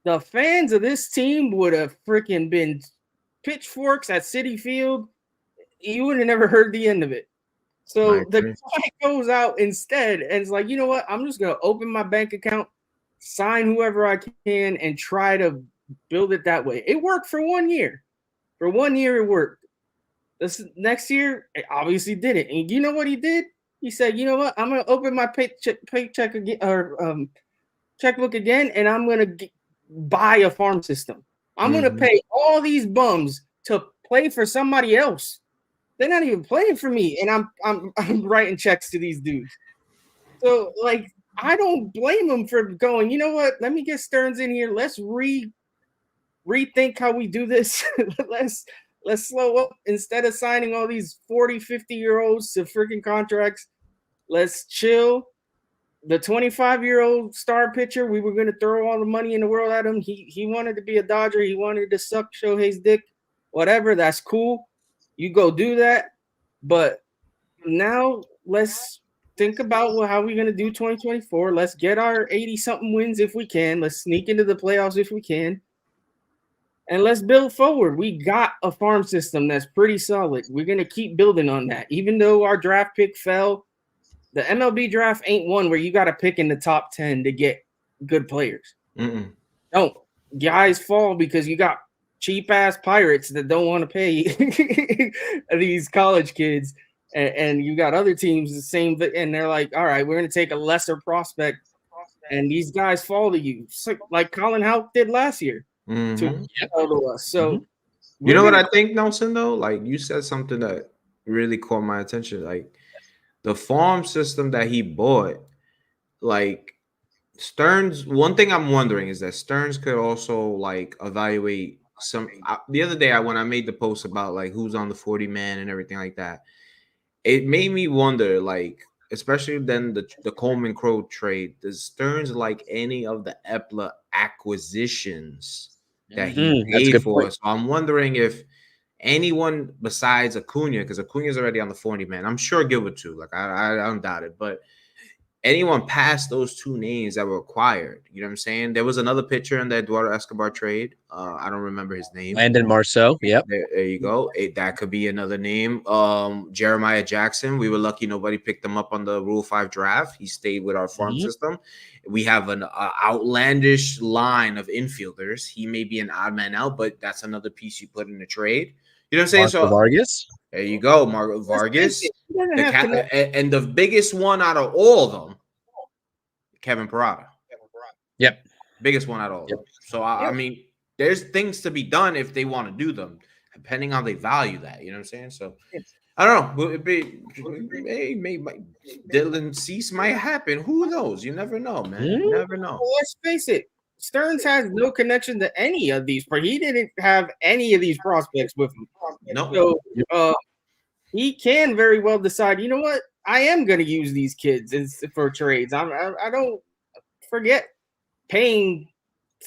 The fans of this team would have freaking been pitchforks at Citi Field. You would have never heard the end of it. So the guy goes out instead and it's like, you know what? I'm just going to open my bank account, sign whoever I can, and try to build it that way. It worked for 1 year. For 1 year, it worked. This next year, it obviously didn't. And you know what he did? He said, you know what? I'm going to open my paycheck again, or checkbook again, and I'm going to buy a farm system. I'm going to pay all these bums to play for somebody else. They're not even playing for me, and I'm writing checks to these dudes. So, like, I don't blame them for going, you know what? Let me get Stearns in here. Let's rethink how we do this. Let's slow up. Instead of signing all these 40, 50-year-olds to freaking contracts, let's chill. The 25-year-old star pitcher, we were going to throw all the money in the world at him. He wanted to be a Dodger. He wanted to suck Shohei's dick. Whatever, that's cool. You go do that. But now let's think about how we're going to do 2024. Let's get our 80-something wins if we can. Let's sneak into the playoffs if we can. And let's build forward. We got a farm system that's pretty solid. We're going to keep building on that. Even though our draft pick fell, the MLB draft ain't one where you got to pick in the top 10 to get good players. Don't. Guys fall because you got cheap-ass Pirates that don't want to pay these college kids. And you got other teams the same, and they're like, all right, we're going to take a lesser prospect, and these guys fall to you. Like Colin Houck did last year to us. So you know what I think, Nelson, though? Like, you said something that really caught my attention. Like, the farm system that he bought, like, Stearns, one thing I'm wondering is that Stearns could also, like, evaluate some. The other day, when I made the post about, like, who's on the 40-man and everything like that, it made me wonder, like, especially then the Coleman Crow trade, does Stearns like any of the Epler acquisitions that he paid for? So I'm wondering if anyone besides Acuna, because Acuna's already on the 40-man. I'm sure Gilbert too. Like, I don't doubt it. But anyone past those two names that were acquired, you know what I'm saying? There was another pitcher in the Eduardo Escobar trade. I don't remember his name. Landon Marceau. Yep. There you go. That could be another name. Jeremiah Jackson. We were lucky nobody picked him up on the Rule 5 draft. He stayed with our farm system. We have an outlandish line of infielders. He may be an odd man out, but that's another piece you put in the trade. You know what I'm saying? Marco Vargas. There you go, Marco Vargas. And the biggest one out of all of them, Kevin Parada. Yep. Biggest one out of all of them. So, I mean, there's things to be done if they want to do them, depending on how they value that. You know what I'm saying? So, I don't know. Dylan Cease might happen. Who knows? You never know, man. You never know. Well, let's face it. Stearns has no connection to any of these. He didn't have any of these prospects with him. No. So he can very well decide, you know what? I am going to use these kids for trades. I don't forget paying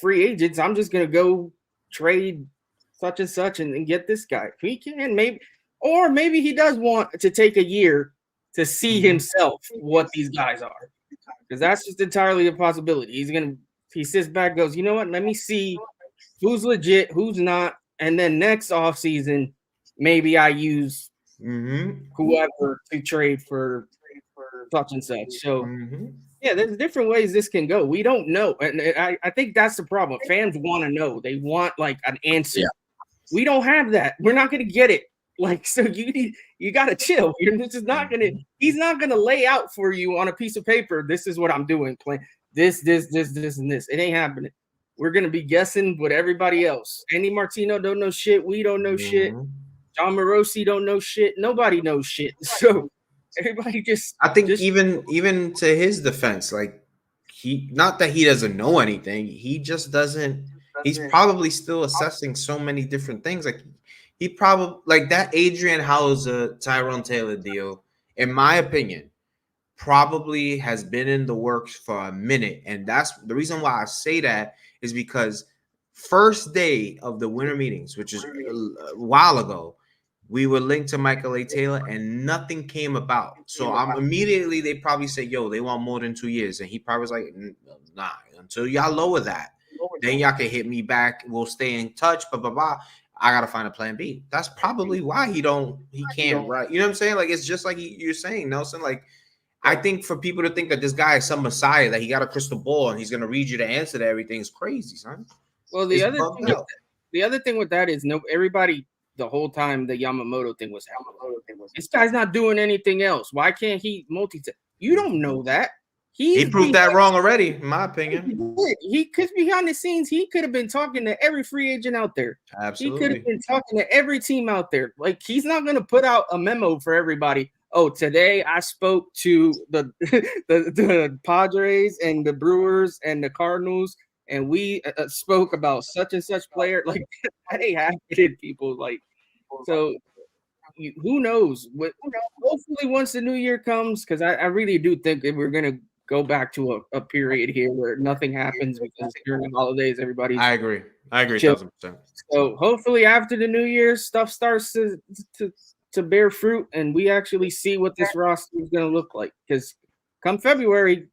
free agents. I'm just going to go trade such and such and get this guy. He can maybe he does want to take a year to see himself what these guys are, because that's just entirely a possibility. He sits back, goes, you know what? Let me see who's legit, who's not, and then next offseason, maybe I use whoever to trade for such and such. So, yeah, there's different ways this can go. We don't know, and I think that's the problem. Fans want to know. They want, like, an answer. Yeah. We don't have that. We're not going to get it. Like, so you got to chill. He's not going to lay out for you on a piece of paper, this is what I'm doing, play this, and this. It ain't happening. We're going to be guessing with everybody else. Andy Martino don't know shit. We don't know shit. John Morosi don't know shit. Nobody knows shit. So everybody I think even to his defense, like, not that he doesn't know anything. He just doesn't. He's probably still assessing so many different things. Like, he probably, like, that Adrian Hauser, Tyrone Taylor deal, in my opinion, probably has been in the works for a minute. And that's the reason why I say that, is because first day of the winter meetings, which is a while ago, we were linked to Michael A. Taylor and nothing came about. So immediately they probably said, yo, they want more than 2 years. And he probably was like, nah, until y'all lower that, then y'all can hit me back. We'll stay in touch, blah, blah, blah. I gotta find a plan B. That's probably why he can't write. You know what I'm saying? Like, it's just like you're saying, Nelson. Like, I think for people to think that this guy is some messiah, that he got a crystal ball and he's gonna read you the answer to everything is crazy, son. Well, the other thing with that is everybody the whole time the Yamamoto thing was happening. This guy's not doing anything else. Why can't he multitask? You don't know that. He proved that wrong already, in my opinion. He could behind the scenes. He could have been talking to every free agent out there. Absolutely. He could have been talking to every team out there. Like, he's not going to put out a memo for everybody. Oh, today I spoke to the Padres and the Brewers and the Cardinals, and we spoke about such and such player. Like, that ain't happening, people. Like, so who knows? Hopefully, once the new year comes, because I really do think that we're going to go back to a period here where nothing happens because during the holidays, everybody. I agree. 1,000%. So hopefully after the new year, stuff starts to bear fruit, and we actually see what this roster is going to look like. Because come February,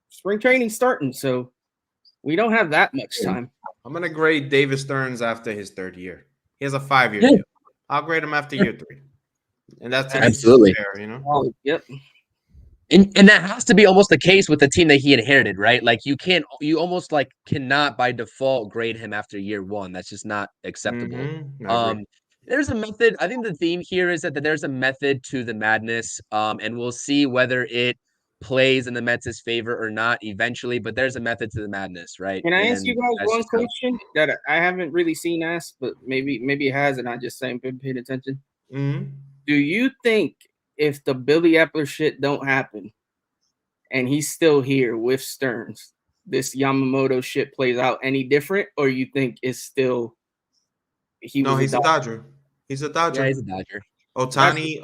spring training's starting, so we don't have that much time. I'm going to grade David Stearns after his third year. He has a 5-year deal. I'll grade him after year 3. And that's absolutely fair, you know? Yep. And that has to be almost the case with the team that he inherited, right? Like, you almost like cannot by default grade him after year 1. That's just not acceptable. Mm-hmm. There's a method. I think the theme here is that there's a method to the madness, and we'll see whether it plays in the Mets' favor or not eventually, but there's a method to the madness, right? Can I ask you guys one question that I haven't really seen asked, but maybe it has, and I just haven't been paying attention? Mm-hmm. Do you think if the Billy Epler shit don't happen and he's still here with Stearns, this Yamamoto shit plays out any different, or you think it's still he's a Dodger. He's a Dodger. Yeah, he's a Dodger. Ohtani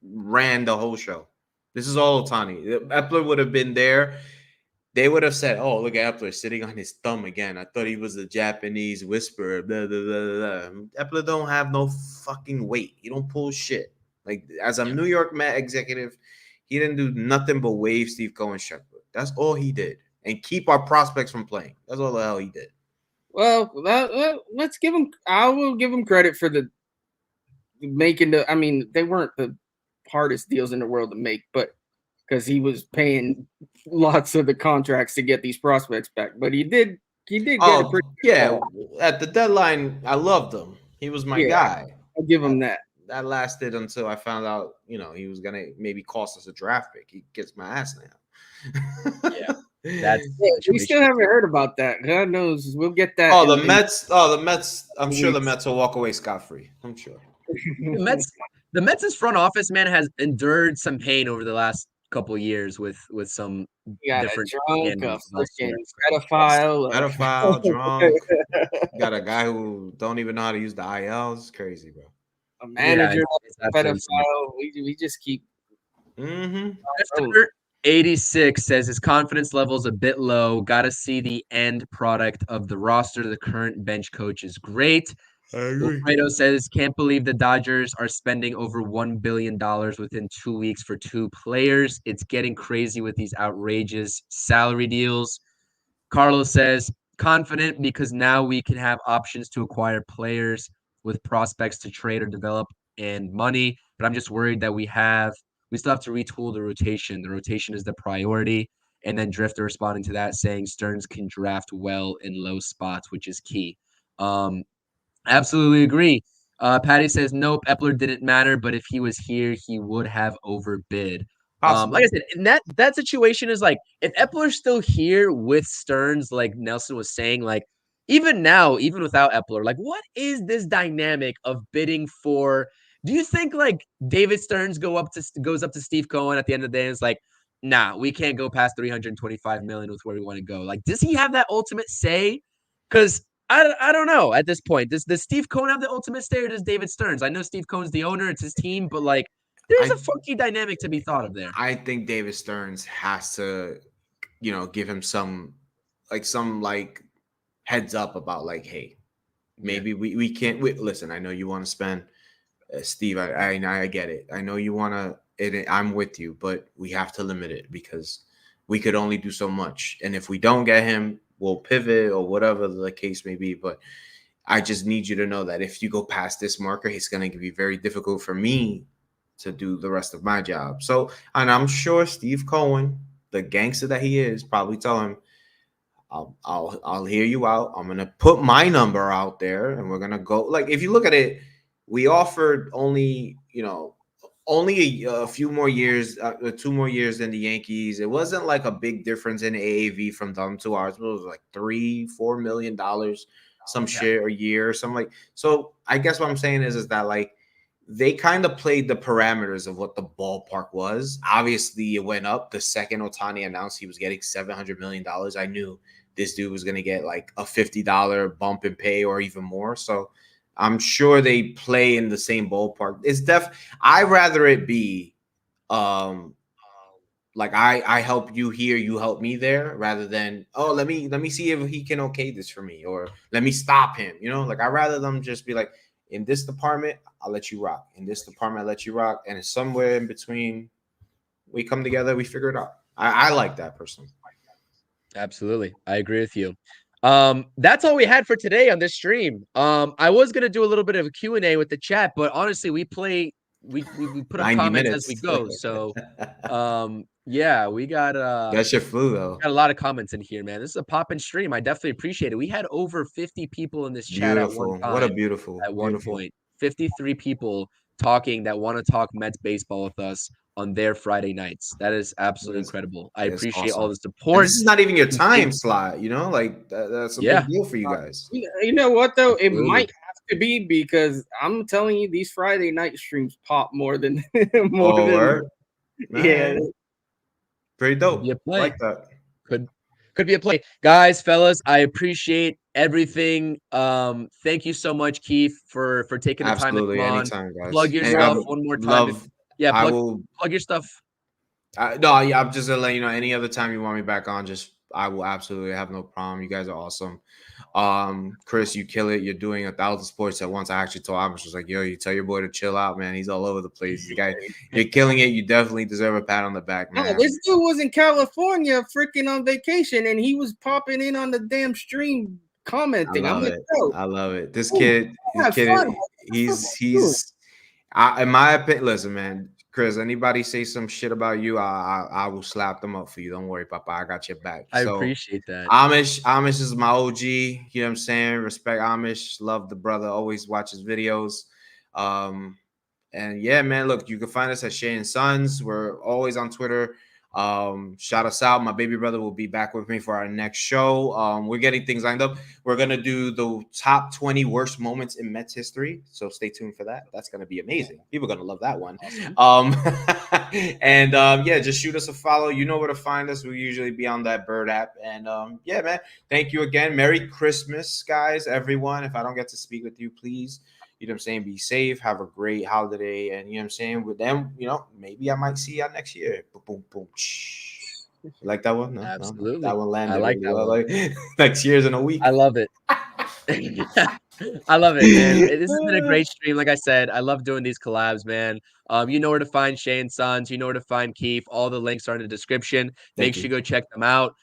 ran the whole show. This is all Ohtani. Epler would have been there. They would have said, "Oh, look at Epler sitting on his thumb again. I thought he was a Japanese whisperer." Blah, blah, blah, blah. Epler don't have no fucking weight. He don't pull shit. Like, as a New York Met executive, he didn't do nothing but wave Steve Cohen Shepherd. That's all he did, and keep our prospects from playing. That's all the hell he did. Well, let's give him. I will give him credit for the making the. I mean, they weren't the hardest deals in the world to make, but because he was paying lots of the contracts to get these prospects back, but he did get a pretty at the deadline. I loved him. He was my guy. I'll give him that. That lasted until I found out, he was gonna maybe cost us a draft pick. He gets my ass now. We still haven't heard about that. God knows we'll get that. The Mets. I'm sure the Mets will walk away scot-free. I'm sure. The Mets' front office, man, has endured some pain over the last couple of years with some different pedophile, drunk. Got a guy who don't even know how to use the IL. It's crazy, bro. A manager, pedophile. We just keep. Mm-hmm. 86 says his confidence level is a bit low. Got to see the end product of the roster. The current bench coach is great. I agree. Fredo says, can't believe the Dodgers are spending over $1 billion within 2 weeks for 2 players. It's getting crazy with these outrageous salary deals. Carlos says, confident because now we can have options to acquire players with prospects to trade or develop and money. But I'm just worried that we still have to retool the rotation. The rotation is the priority. And then Drifter responding to that saying Stearns can draft well in low spots, which is key. Absolutely agree. Patty says, nope, Epler didn't matter, but if he was here, he would have overbid. Like I said, in that situation is like, if Epler's still here with Stearns, like Nelson was saying, like, even now, even without Epler, like, what is this dynamic of bidding for? Do you think like David Stearns goes up to Steve Cohen at the end of the day and is like, nah, we can't go past $325 million with where we want to go? Like, does he have that ultimate say? Because I don't know at this point. Does Steve Cohen have the ultimate say, or does David Stearns? I know Steve Cohen's the owner; it's his team, but like, there's a funky dynamic to be thought of there. I think David Stearns has to, give him some heads up about like, hey, maybe we can't. Listen, I know you want to spend, Steve. I get it. I know you want to. I'm with you, but we have to limit it because we could only do so much, and if we don't get him, we'll pivot or whatever the case may be. But I just need you to know that if you go past this marker, it's going to be very difficult for me to do the rest of my job. So, and I'm sure Steve Cohen, the gangster that he is, probably tell him, I'll hear you out. I'm gonna put my number out there, and we're gonna go. Like, if you look at it, we offered only a few more years, 2 more years than the Yankees. It wasn't like a big difference in AAV from them to ours. It was like $3-4 million, some shit a year, or something like. So I guess what I'm saying is that like they kind of played the parameters of what the ballpark was. Obviously, it went up the second Ohtani announced he was getting $700 million. I knew this dude was going to get like a $50 bump in pay or even more. So I'm sure they play in the same ballpark. It's I'd rather it be like I help you here, you help me there, rather than, oh, let me see if he can okay this for me, or let me stop him. You know, like I'd rather them just be like, in this department, I'll let you rock. In this department, I'll let you rock. And it's somewhere in between, we come together, we figure it out. I like that personally. Absolutely. I agree with you. That's all we had for today on this stream. I was going to do a little bit of a Q&A with the chat, but honestly, we put up comments as we go. So, yeah, we got that shit flew though. Got a lot of comments in here, man. This is a poppin' stream. I definitely appreciate it. We had over 50 people in this chat at one time. What a beautiful. At one point, 53 people talking that want to talk Mets baseball with us on their Friday nights. That is absolutely incredible. I appreciate all the support. And this is not even your time slot, you know, like that's a big deal for you guys. You know what though? It might have to be, because I'm telling you, these Friday night streams pop more than yeah. Pretty dope. Be a play. Like that. Could be a play. Guys, fellas, I appreciate everything. Thank you so much, Keith, for taking the time to come on. Anytime, guys. Plug your stuff one more time. Plug your stuff. I'm just gonna let you know, any other time you want me back on, I will absolutely have no problem. You guys are awesome. Chris, you kill it. You're doing 1,000 sports at once. I actually told Amish, was like, yo, you tell your boy to chill out, man. He's all over the place. You're killing it. You definitely deserve a pat on the back, man. No, this dude was in California freaking on vacation, and he was popping in on the damn stream commenting. I love it. This kid, he's in my opinion, listen, man, Chris, anybody say some shit about you, I will slap them up for you. Don't worry, Papa. I got your back. I appreciate that. Amish is my OG. You know what I'm saying? Respect Amish. Love the brother. Always watch his videos. And yeah, man, look, you can find us at Shea N Sons. We're always on Twitter. Shout us out. My baby brother will be back with me for our next show. We're getting things lined up. We're gonna do the top 20 worst moments in Mets history, so stay tuned for that. That's gonna be amazing. People are gonna love that one. And yeah, just shoot us a follow. You know where to find us. We usually be on that Bird app. And yeah, man, thank you again. Merry Christmas, guys, everyone. If I don't get to speak with you, please, you know what I'm saying, be safe, have a great holiday, and you know what I'm saying, with them, you know, maybe I might see y'all next year. Boom, boom, boom. You like that one? No, absolutely. No? That one landed. I like that one. Like, next year's in a week. I love it. I love it, man. This has been a great stream. Like I said, I love doing these collabs, man. You know where to find Shea N Sons. You know where to find Keith. All the links are in the description. Make sure you go check them out.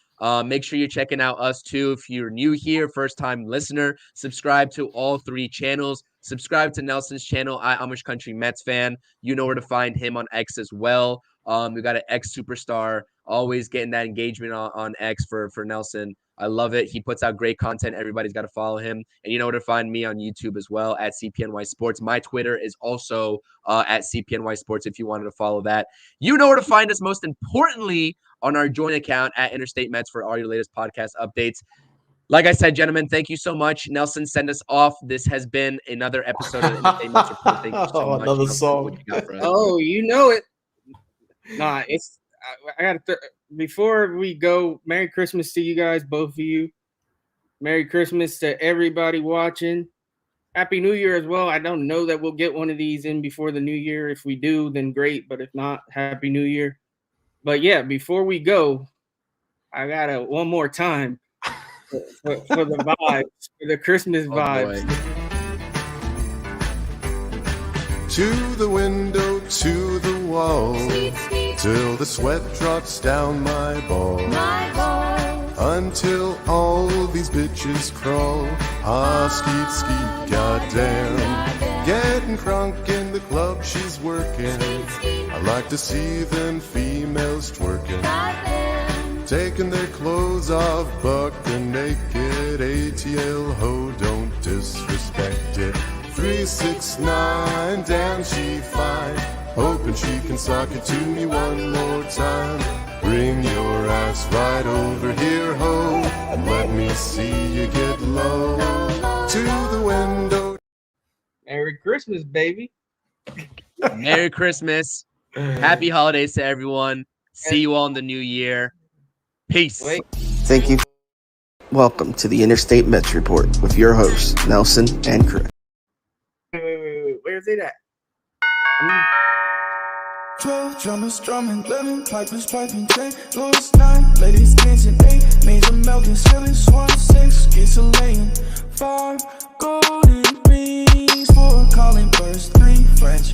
Make sure you're checking out us too. If you're new here, first time listener, subscribe to all 3 channels. Subscribe to Nelson's channel, Amish Country Mets Fan. You know where to find him on X as well. We got an X superstar, always getting that engagement on X for Nelson. I love it. He puts out great content. Everybody's got to follow him. And you know where to find me on YouTube as well, at CPNY Sports. My Twitter is also at CPNY Sports if you wanted to follow that. You know where to find us, most importantly, on our joint account at Interstate Mets for all your latest podcast updates. Like I said, gentlemen, thank you so much. Nelson, send us off. This has been another episode of the Interstate Mets Report. Thank you so much. Another song. Oh, you know it. Nah, it's I got to. Before we go, Merry Christmas to you guys, both of you. Merry Christmas to everybody watching. Happy New Year as well. I don't know that we'll get one of these in before the new year. If we do, then great. But if not, Happy New Year. But yeah, before we go, I got one more time for the vibes, for the Christmas vibes. To the window, to the wall, till the sweat drops down my balls. until all these bitches crawl. Ah, skeet, skeet, goddamn. Getting crunk in the club she's working. I like to see them females twerking. Taking their clothes off, buck and naked. ATL ho, don't disrespect it. 369, damn she fine. Hoping she can sock it to me one more time. Bring your ass right over here, ho, and let me see you get low. To the window. Merry Christmas, baby. Merry Christmas. Happy holidays to everyone. See you all in the new year. Peace. Thank you. Welcome to the Interstate Mets Report with your hosts, Nelson and Chris. Wait. Where's it at? 12 drummers drumming, 11 pipers piping, 10 Louis 9 ladies dancing, 8 maids of milking, 7 swans, 6 geese a laying, 5 golden rings, 4 calling birds, 3 French